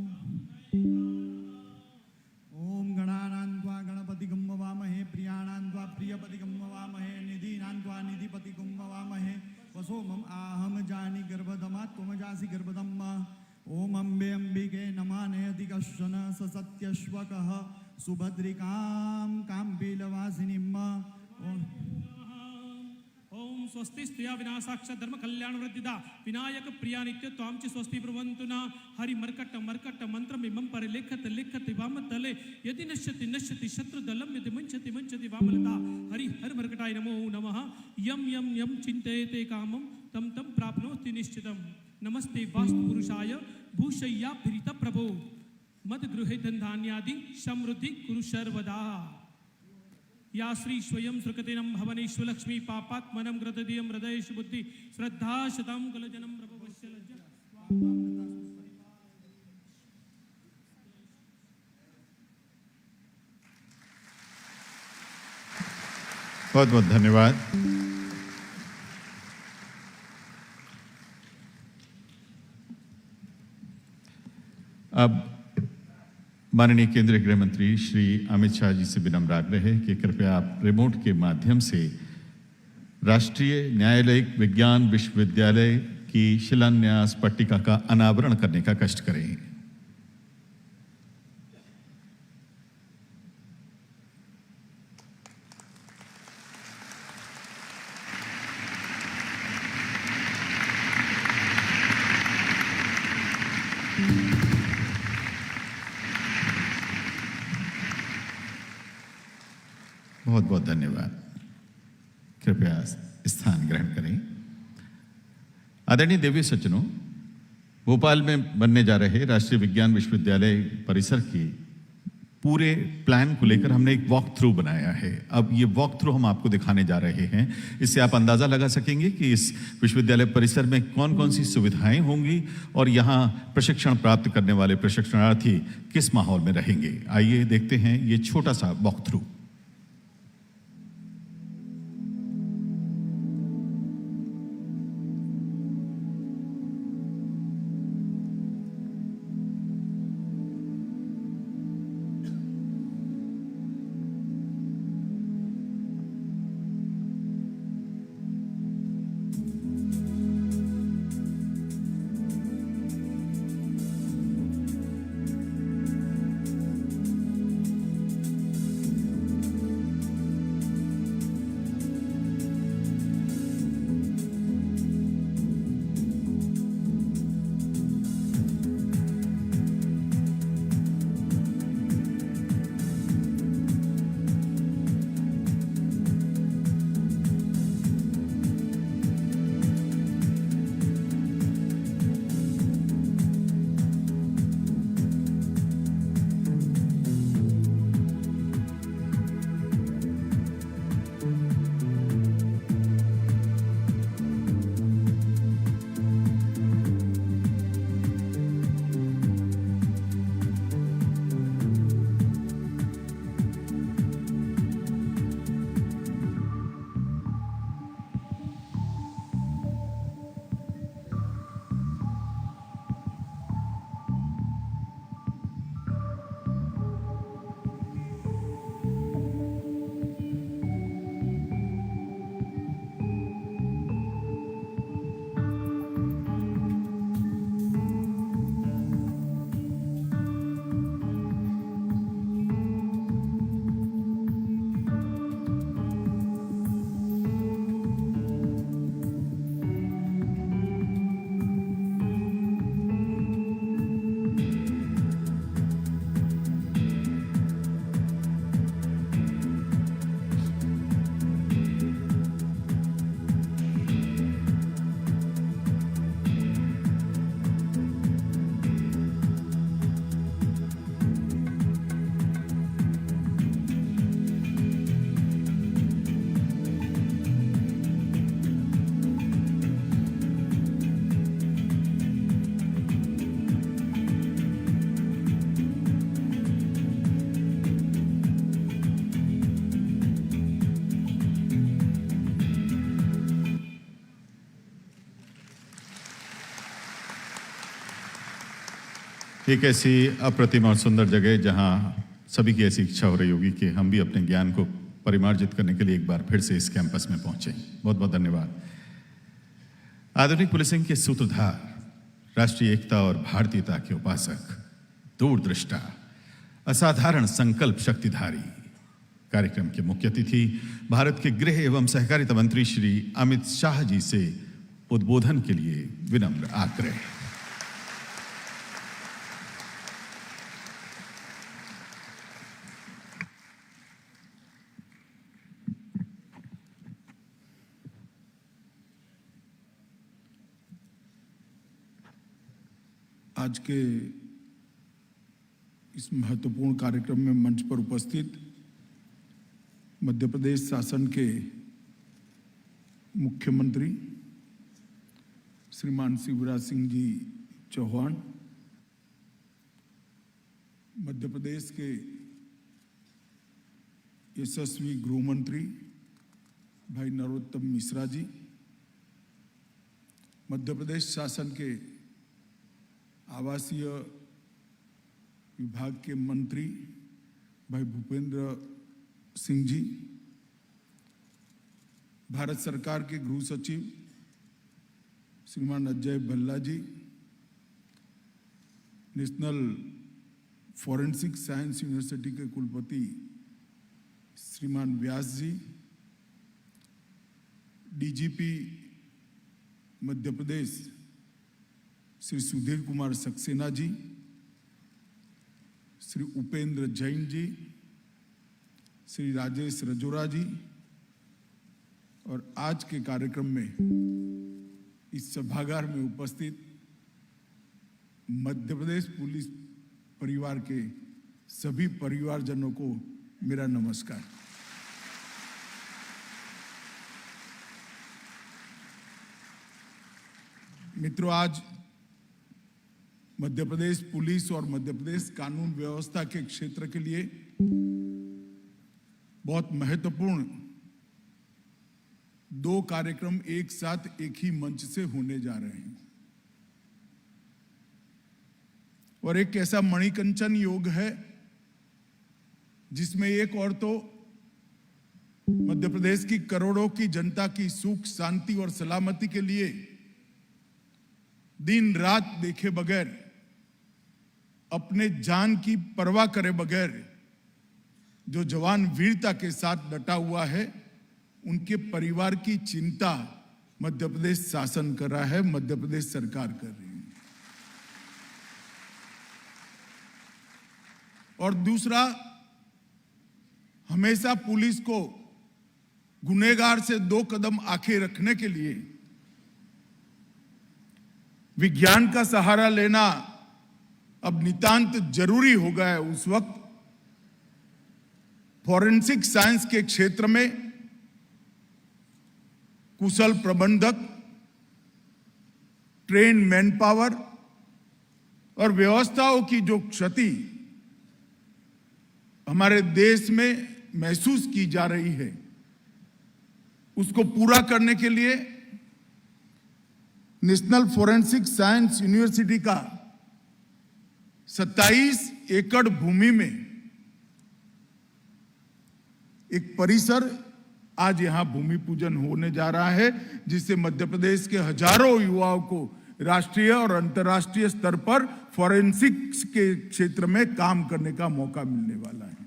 गणानान्त्वा गणपतिगं वामहे प्रियाणान्त्वा प्रियपतिगं वामहे निधीनान्त्वा निधिपतिगं वामहे वसोमम् आहम जानि गर्भदमा त्वमजासि गर्भदम् ओम अम्बे अम्बिके नमः नयति कश्चन स सत्यश्वकः सुभद्रिकां काम्बीलवासिनीम् ओम स्वस्ति स्त्रिया विनाशाक्ष धर्म कल्याण वृद्धिदा विनायक प्रिया नित्य त्वाम च स्वस्ति ब्रुवन्तु न हरि मर्कट मर्कट मंत्र मिमं परिलेखत लिखत वाम तले यदि नश्यति नश्यति शत्रु दलम यदि मंचति मंचति वामलता हरि हर मर्कटाय नमो नमः यम यम यम चिंतयते कामं तम तम प्राप्नोति निश्चितम नमस्ते वास्तु पुरुषाय भूषय्या प्रीत प्रभो मद गृहे धन्धान्यादि समृद्धि कुरु सर्वदा या श्री स्वयं सुकृतिनं भवनेश्व लक्ष्मी पापात्मनं ग्रतदीयं हृदयेषु बुद्धि श्रद्धा शतं कलजनं प्रभवस्य लज्जा। बहुत बहुत धन्यवाद। अब माननीय केंद्रीय गृह मंत्री श्री अमित शाह जी से विनम्र आग्रह है कि कृपया आप रिमोट के माध्यम से राष्ट्रीय न्यायालयिक विज्ञान विश्वविद्यालय की शिलान्यास पट्टिका का अनावरण करने का कष्ट करें। बहुत बहुत धन्यवाद। कृपया स्थान ग्रहण करें। आदरणीय देवी सज्जनों, भोपाल में बनने जा रहे राष्ट्रीय विज्ञान विश्वविद्यालय परिसर की पूरे प्लान को लेकर हमने एक वॉक थ्रू बनाया है। अब ये वॉक थ्रू हम आपको दिखाने जा रहे हैं। इससे आप अंदाजा लगा सकेंगे कि इस विश्वविद्यालय परिसर में कौन कौन सी सुविधाएं होंगी और यहाँ प्रशिक्षण प्राप्त करने वाले प्रशिक्षणार्थी किस माहौल में रहेंगे। आइए देखते हैं ये छोटा सा वॉक थ्रू। एक ऐसी अप्रतिम और सुंदर जगह जहां सभी की ऐसी इच्छा हो रही होगी कि हम भी अपने ज्ञान को परिमार्जित करने के लिए एक बार फिर से इस कैंपस में पहुंचे। बहुत बहुत धन्यवाद। आधुनिक पुलिसिंग के सूत्रधार, राष्ट्रीय एकता और भारतीयता के उपासक, दूरदृष्टा, असाधारण संकल्प शक्तिधारी। कार्यक्रम के मुख्य अतिथि भारत के गृह एवं सहकारिता मंत्री श्री अमित शाह जी से उद्बोधन के लिए विनम्र आग्रह। आज के इस महत्वपूर्ण कार्यक्रम में मंच पर उपस्थित मध्य प्रदेश शासन के मुख्यमंत्री श्रीमान शिवराज सिंह जी चौहान, मध्य प्रदेश के यशस्वी गृह मंत्री भाई नरोत्तम मिश्रा जी, मध्य प्रदेश शासन के आवासीय विभाग के मंत्री भाई भूपेंद्र सिंह जी, भारत सरकार के गृह सचिव श्रीमान अजय भल्ला जी, नेशनल फॉरेंसिक साइंस यूनिवर्सिटी के कुलपति श्रीमान व्यास जी, डीजीपी मध्य प्रदेश श्री सुधीर कुमार सक्सेना जी, श्री उपेंद्र जैन जी, श्री राजेश रजोरा जी, और आज के कार्यक्रम में इस सभागार में उपस्थित मध्य प्रदेश पुलिस परिवार के सभी परिवारजनों को मेरा नमस्कार। मित्रों, आज मध्य प्रदेश पुलिस और मध्य प्रदेश कानून व्यवस्था के क्षेत्र के लिए बहुत महत्वपूर्ण दो कार्यक्रम एक साथ एक ही मंच से होने जा रहे हैं, और एक ऐसा मणिकंचन योग है जिसमें एक और तो मध्य प्रदेश की करोड़ों की जनता की सुख, शांति और सलामती के लिए दिन रात देखे बगैर, अपने जान की परवाह करे बगैर जो जवान वीरता के साथ डटा हुआ है, उनके परिवार की चिंता मध्य प्रदेश शासन कर रहा है, मध्य प्रदेश सरकार कर रही है। और दूसरा, हमेशा पुलिस को गुनहगार से दो कदम आगे रखने के लिए विज्ञान का सहारा लेना अब नितांत जरूरी हो गया है। उस वक्त फॉरेंसिक साइंस के क्षेत्र में कुशल प्रबंधक, ट्रेन मैन पावर और व्यवस्थाओं की जो क्षति हमारे देश में महसूस की जा रही है, उसको पूरा करने के लिए नेशनल फॉरेंसिक साइंस यूनिवर्सिटी का 27 एकड़ भूमि में एक परिसर आज यहां भूमि पूजन होने जा रहा है, जिससे मध्य प्रदेश के हजारों युवाओं को राष्ट्रीय और अंतर्राष्ट्रीय स्तर पर फॉरेंसिक्स के क्षेत्र में काम करने का मौका मिलने वाला है।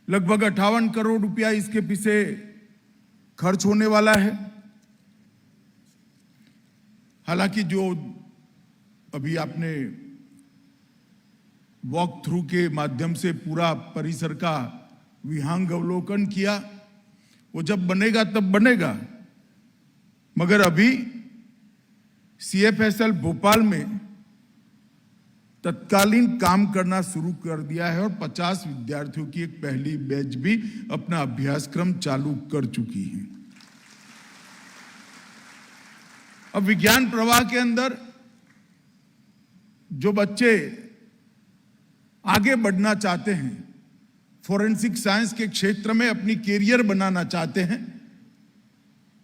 लगभग 58 करोड़ रुपया इसके पीछे खर्च होने वाला है। हालांकि जो अभी आपने वॉक थ्रू के माध्यम से पूरा परिसर का विहंग अवलोकन किया, वो जब बनेगा तब बनेगा, मगर अभी CFSL भोपाल में तत्कालीन काम करना शुरू कर दिया है और 50 विद्यार्थियों की एक पहली बैच भी अपना अभ्यासक्रम चालू कर चुकी है। अब विज्ञान प्रवाह के अंदर जो बच्चे आगे बढ़ना चाहते हैं, फॉरेंसिक साइंस के क्षेत्र में अपनी कैरियर बनाना चाहते हैं,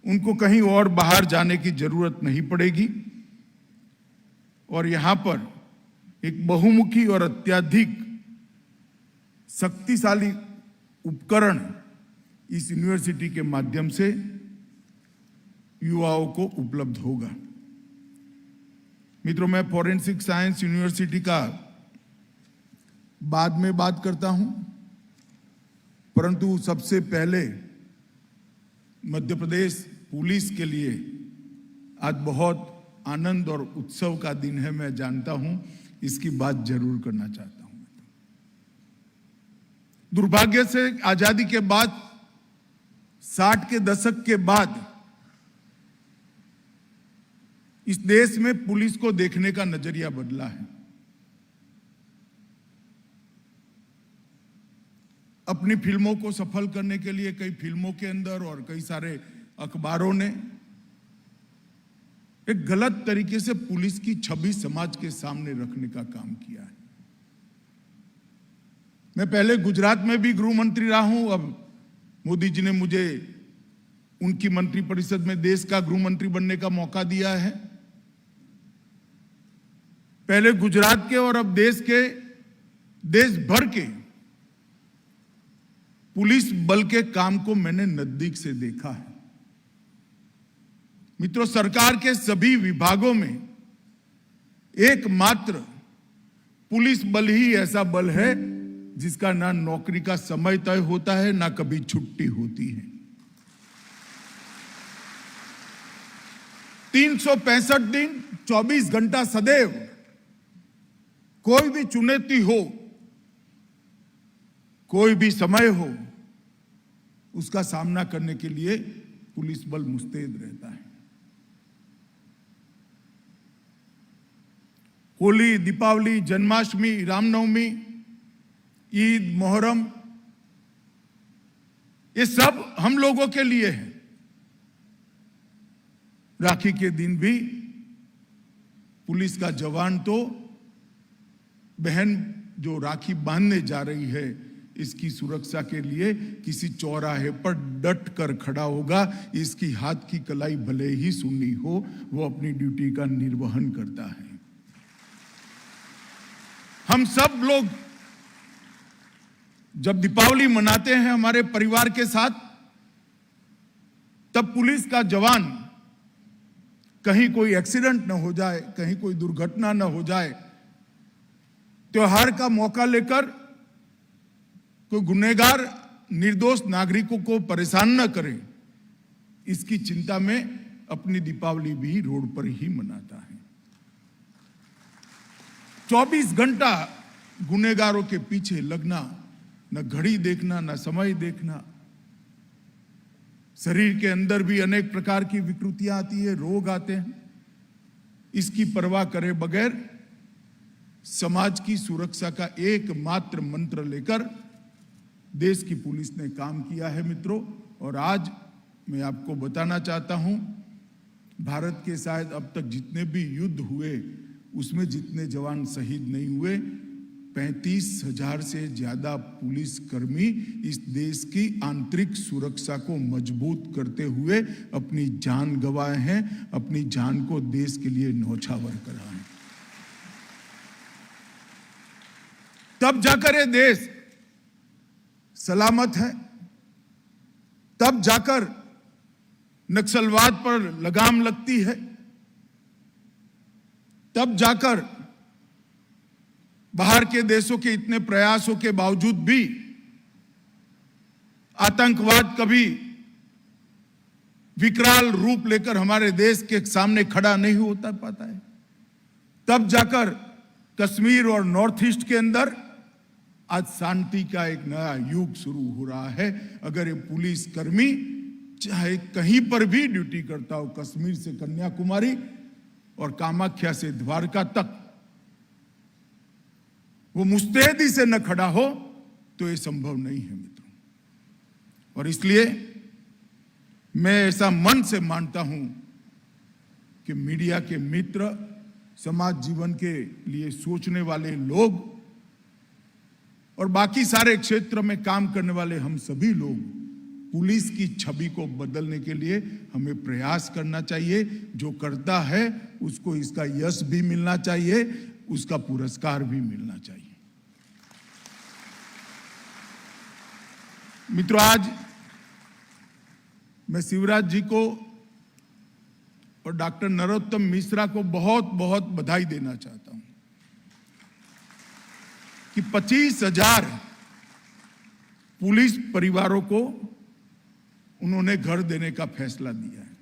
उनको कहीं और बाहर जाने की जरूरत नहीं पड़ेगी और यहां पर एक बहुमुखी और अत्यधिक शक्तिशाली उपकरण इस यूनिवर्सिटी के माध्यम से युवाओं को उपलब्ध होगा। मित्रों, मैं फॉरेंसिक साइंस यूनिवर्सिटी का बाद में बात करता हूं, परंतु सबसे पहले मध्य प्रदेश पुलिस के लिए आज बहुत आनंद और उत्सव का दिन है। मैं जानता हूं, इसकी बात जरूर करना चाहता हूं। दुर्भाग्य से आजादी के बाद 60 के दशक के बाद इस देश में पुलिस को देखने का नजरिया बदला है। अपनी फिल्मों को सफल करने के लिए कई फिल्मों के अंदर और कई सारे अखबारों ने एक गलत तरीके से पुलिस की छवि समाज के सामने रखने का काम किया है। मैं पहले गुजरात में भी गृह मंत्री रहा हूं, अब मोदी जी ने मुझे उनकी मंत्रिपरिषद में देश का गृह मंत्री बनने का मौका दिया है। पहले गुजरात के और अब देश भर के पुलिस बल के काम को मैंने नजदीक से देखा है। मित्रों, सरकार के सभी विभागों में एकमात्र पुलिस बल ही ऐसा बल है जिसका ना नौकरी का समय तय होता है, ना कभी छुट्टी होती है। 365 दिन 24 घंटा सदैव कोई भी चुनौती हो, कोई भी समय हो, उसका सामना करने के लिए पुलिस बल मुस्तैद रहता है। होली, दीपावली, जन्माष्टमी, रामनवमी, ईद, मोहर्रम, ये सब हम लोगों के लिए है। राखी के दिन भी पुलिस का जवान तो बहन जो राखी बांधने जा रही है इसकी सुरक्षा के लिए किसी चौराहे पर डट कर खड़ा होगा। इसकी हाथ की कलाई भले ही सुन्नी हो, वो अपनी ड्यूटी का निर्वहन करता है। हम सब लोग जब दीपावली मनाते हैं हमारे परिवार के साथ, तब पुलिस का जवान कहीं कोई एक्सीडेंट न हो जाए, कहीं कोई दुर्घटना न हो जाए, त्योहार का मौका लेकर कोई गुनहगार निर्दोष नागरिकों को परेशान न करे, इसकी चिंता में अपनी दीपावली भी रोड पर ही मनाता है। 24 घंटा गुनहगारों के पीछे लगना, न घड़ी देखना, न समय देखना। शरीर के अंदर भी अनेक प्रकार की विकृतियां आती है, रोग आते हैं। इसकी परवाह करे बगैर समाज की सुरक्षा का एकमात्र मंत्र लेकर देश की पुलिस ने काम किया है मित्रों। और आज मैं आपको बताना चाहता हूं, भारत के शायद अब तक जितने भी युद्ध हुए उसमें जितने जवान शहीद नहीं हुए, 35,000 से ज्यादा पुलिसकर्मी इस देश की आंतरिक सुरक्षा को मजबूत करते हुए अपनी जान गंवाए हैं, अपनी जान को देश के लिए न्यौछावर करा है। तब जाकर ये देश सलामत है, तब जाकर नक्सलवाद पर लगाम लगती है, तब जाकर बाहर के देशों के इतने प्रयासों के बावजूद भी आतंकवाद कभी विकराल रूप लेकर हमारे देश के सामने खड़ा नहीं होता पाता है। तब जाकर कश्मीर और नॉर्थ ईस्ट के अंदर आज शांति का एक नया युग शुरू हो रहा है। अगर ये पुलिस कर्मी चाहे कहीं पर भी ड्यूटी करता हो, कश्मीर से कन्याकुमारी और कामाख्या से द्वारका तक, वो मुस्तैदी से न खड़ा हो तो ये संभव नहीं है मित्रों। और इसलिए मैं ऐसा मन से मानता हूं कि मीडिया के मित्र, समाज जीवन के लिए सोचने वाले लोग और बाकी सारे क्षेत्र में काम करने वाले हम सभी लोग पुलिस की छवि को बदलने के लिए हमें प्रयास करना चाहिए। जो करता है उसको इसका यश भी मिलना चाहिए, उसका पुरस्कार भी मिलना चाहिए। मित्रों, आज मैं शिवराज जी को और डॉक्टर नरोत्तम मिश्रा को बहुत बहुत बधाई देना चाहता हूं कि 25,000 पुलिस परिवारों को उन्होंने घर देने का फैसला दिया है।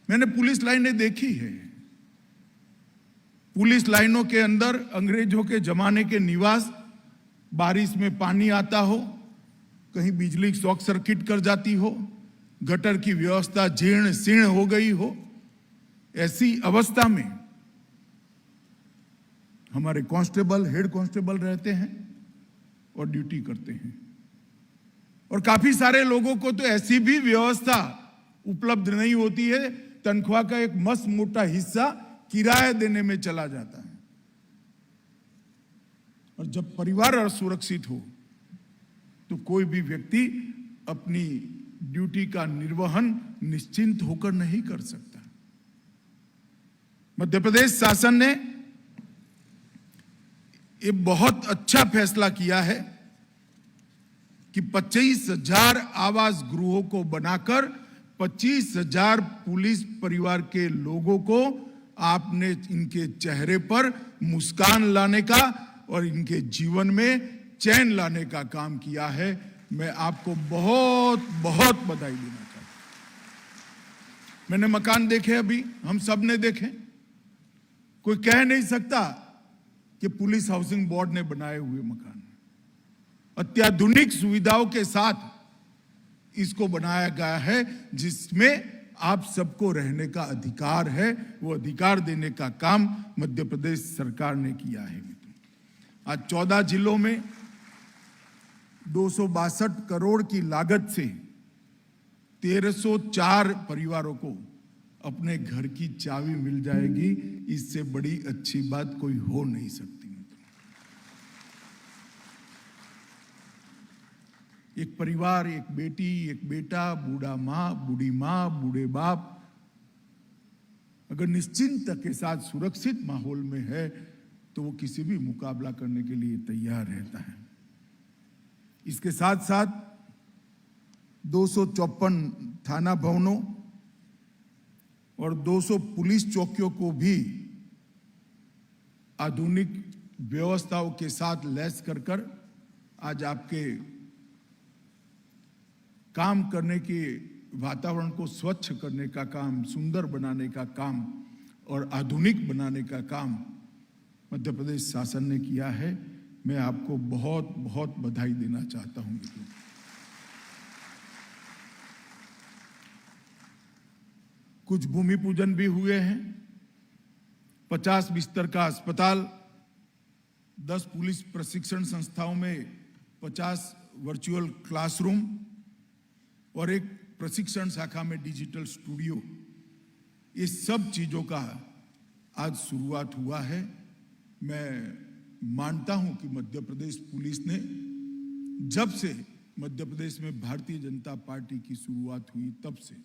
मैंने पुलिस लाइनें देखी है। पुलिस लाइनों के अंदर अंग्रेजों के जमाने के निवास, बारिश में पानी आता हो, कहीं बिजली शॉर्ट सर्किट कर जाती हो, गटर की व्यवस्था जीर्ण शीर्ण हो गई हो, ऐसी अवस्था में हमारे कांस्टेबल, हेड कांस्टेबल रहते हैं और ड्यूटी करते हैं। और काफी सारे लोगों को तो ऐसी भी व्यवस्था उपलब्ध नहीं होती है, तनख्वाह का एक मस्त मोटा हिस्सा किराया देने में चला जाता है। और जब परिवार असुरक्षित हो तो कोई भी व्यक्ति अपनी ड्यूटी का निर्वहन निश्चिंत होकर नहीं कर सकता। मध्य प्रदेश शासन ने ये बहुत अच्छा फैसला किया है कि 25,000 आवास गृहों को बनाकर 25,000 पुलिस परिवार के लोगों को आपने इनके चेहरे पर मुस्कान लाने का और इनके जीवन में चैन लाने का काम किया है। मैं आपको बहुत बहुत बधाई देना चाहता हूं। मैंने मकान देखे, अभी हम सब ने देखे। कोई कह नहीं सकता कि पुलिस हाउसिंग बोर्ड ने बनाए हुए मकान, अत्याधुनिक सुविधाओं के साथ इसको बनाया गया है, जिसमें आप सबको रहने का अधिकार है। वो अधिकार देने का काम मध्य प्रदेश सरकार ने किया है। आज 14 जिलों में 262 करोड़ की लागत से 1304 परिवारों को अपने घर की चाबी मिल जाएगी। इससे बड़ी अच्छी बात कोई हो नहीं सकती। एक परिवार, एक बेटी, एक बेटा, बूढ़ा माँ, बूढ़ी माँ, बूढ़े बाप अगर निश्चिंत के साथ सुरक्षित माहौल में है तो वो किसी भी मुकाबला करने के लिए तैयार रहता है। इसके साथ साथ 254 थाना भवनों और 200 पुलिस चौकियों को भी आधुनिक व्यवस्थाओं के साथ लैस कर आज आपके काम करने के वातावरण को स्वच्छ करने का काम, सुंदर बनाने का काम और आधुनिक बनाने का काम मध्य प्रदेश शासन ने किया है। मैं आपको बहुत बहुत बधाई देना चाहता हूं। कुछ भूमि पूजन भी हुए हैं। 50 बिस्तर का अस्पताल, 10 पुलिस प्रशिक्षण संस्थाओं में 50 वर्चुअल क्लासरूम और एक प्रशिक्षण शाखा में डिजिटल स्टूडियो, ये सब चीजों का आज शुरुआत हुआ है। मैं मानता हूं कि मध्य प्रदेश पुलिस ने, जब से मध्य प्रदेश में भारतीय जनता पार्टी की शुरुआत हुई, तब से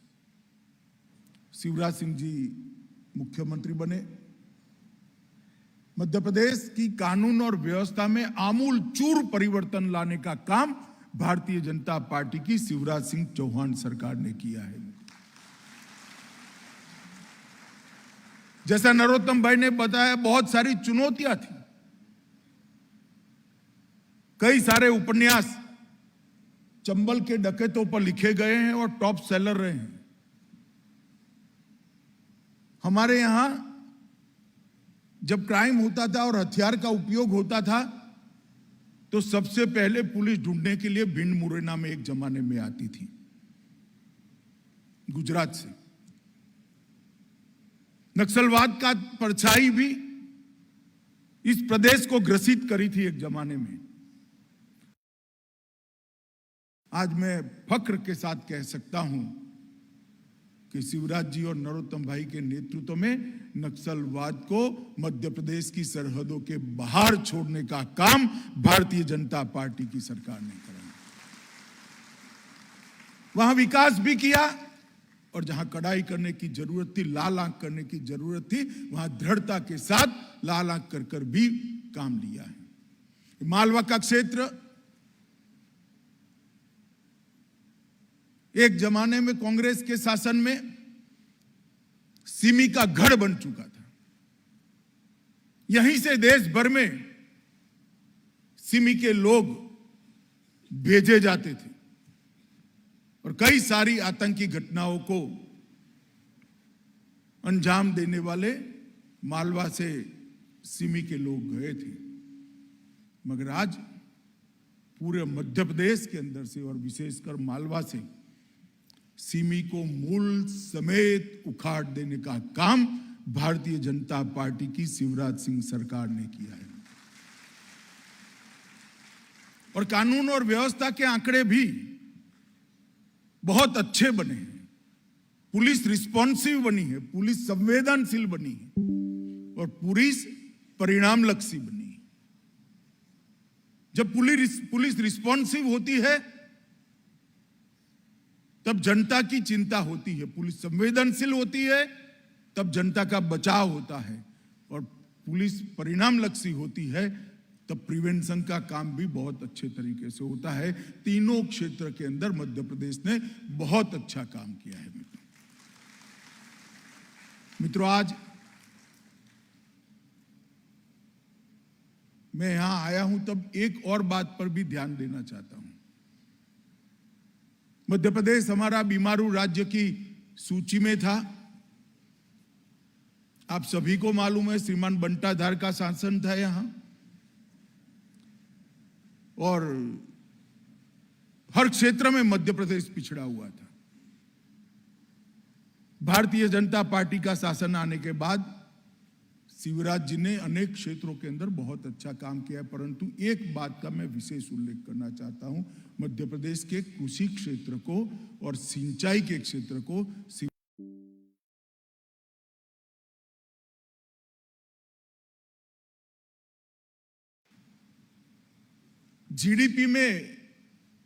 शिवराज सिंह जी मुख्यमंत्री बने, मध्य प्रदेश की कानून और व्यवस्था में आमूल चूर परिवर्तन लाने का काम भारतीय जनता पार्टी की शिवराज सिंह चौहान सरकार ने किया है। जैसा नरोत्तम भाई ने बताया, बहुत सारी चुनौतियां थी। कई सारे उपन्यास चंबल के डकैतों पर लिखे गए हैं और टॉप सेलर रहे हैं। हमारे यहां जब क्राइम होता था और हथियार का उपयोग होता था तो सबसे पहले पुलिस ढूंढने के लिए भिंड मुरैना में एक जमाने में आती थी, गुजरात से। नक्सलवाद का परछाई भी इस प्रदेश को ग्रसित करी थी एक जमाने में। आज मैं फक्र के साथ कह सकता हूं कि शिवराज जी और नरोत्तम भाई के नेतृत्व में नक्सलवाद को मध्य प्रदेश की सरहदों के बाहर छोड़ने का काम भारतीय जनता पार्टी की सरकार ने करा। वहां विकास भी किया, और जहां कड़ाई करने की जरूरत थी, लाल आंख करने की जरूरत थी, वहां दृढ़ता के साथ लाल आंख कर भी काम लिया है। मालवा का क्षेत्र एक जमाने में कांग्रेस के शासन में सिमी का गढ़ बन चुका था। यहीं से देश भर में सिमी के लोग भेजे जाते थे और कई सारी आतंकी घटनाओं को अंजाम देने वाले मालवा से सिमी के लोग गए थे। मगर आज पूरे मध्य प्रदेश के अंदर से और विशेषकर मालवा से सिमी को मूल समेत उखाड़ देने का काम भारतीय जनता पार्टी की शिवराज सिंह सरकार ने किया है। और कानून और व्यवस्था के आंकड़े भी बहुत अच्छे बने हैं। पुलिस रिस्पॉन्सिव बनी है, पुलिस संवेदनशील बनी है और पुलिस परिणाम लक्षी बनी है। जब पुलिस रिस्पॉन्सिव होती है तब जनता की चिंता होती है, पुलिस संवेदनशील होती है तब जनता का बचाव होता है, और पुलिस परिणाम लक्षी होती है तब प्रिवेंशन का काम भी बहुत अच्छे तरीके से होता है। तीनों क्षेत्र के अंदर मध्य प्रदेश ने बहुत अच्छा काम किया है। मित्रों, आज मैं यहां आया हूं तब एक और बात पर भी ध्यान देना चाहता हूं। मध्य प्रदेश हमारा बीमारू राज्य की सूची में था। आप सभी को मालूम है, श्रीमान बंटाधार का शासन था यहां, और हर क्षेत्र में मध्य प्रदेश पिछड़ा हुआ था। भारतीय जनता पार्टी का शासन आने के बाद शिवराज जी ने अनेक क्षेत्रों के अंदर बहुत अच्छा काम किया है, परंतु एक बात का मैं विशेष उल्लेख करना चाहता हूं। मध्य प्रदेश के कृषि क्षेत्र को और सिंचाई के क्षेत्र को जीडीपी में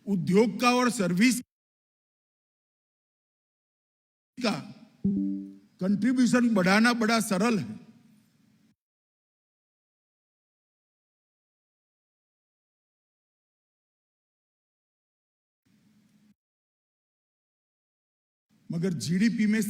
उद्योग का और सर्विस का कंट्रीब्यूशन बढ़ाना बड़ा सरल है, मगर जीडीपी में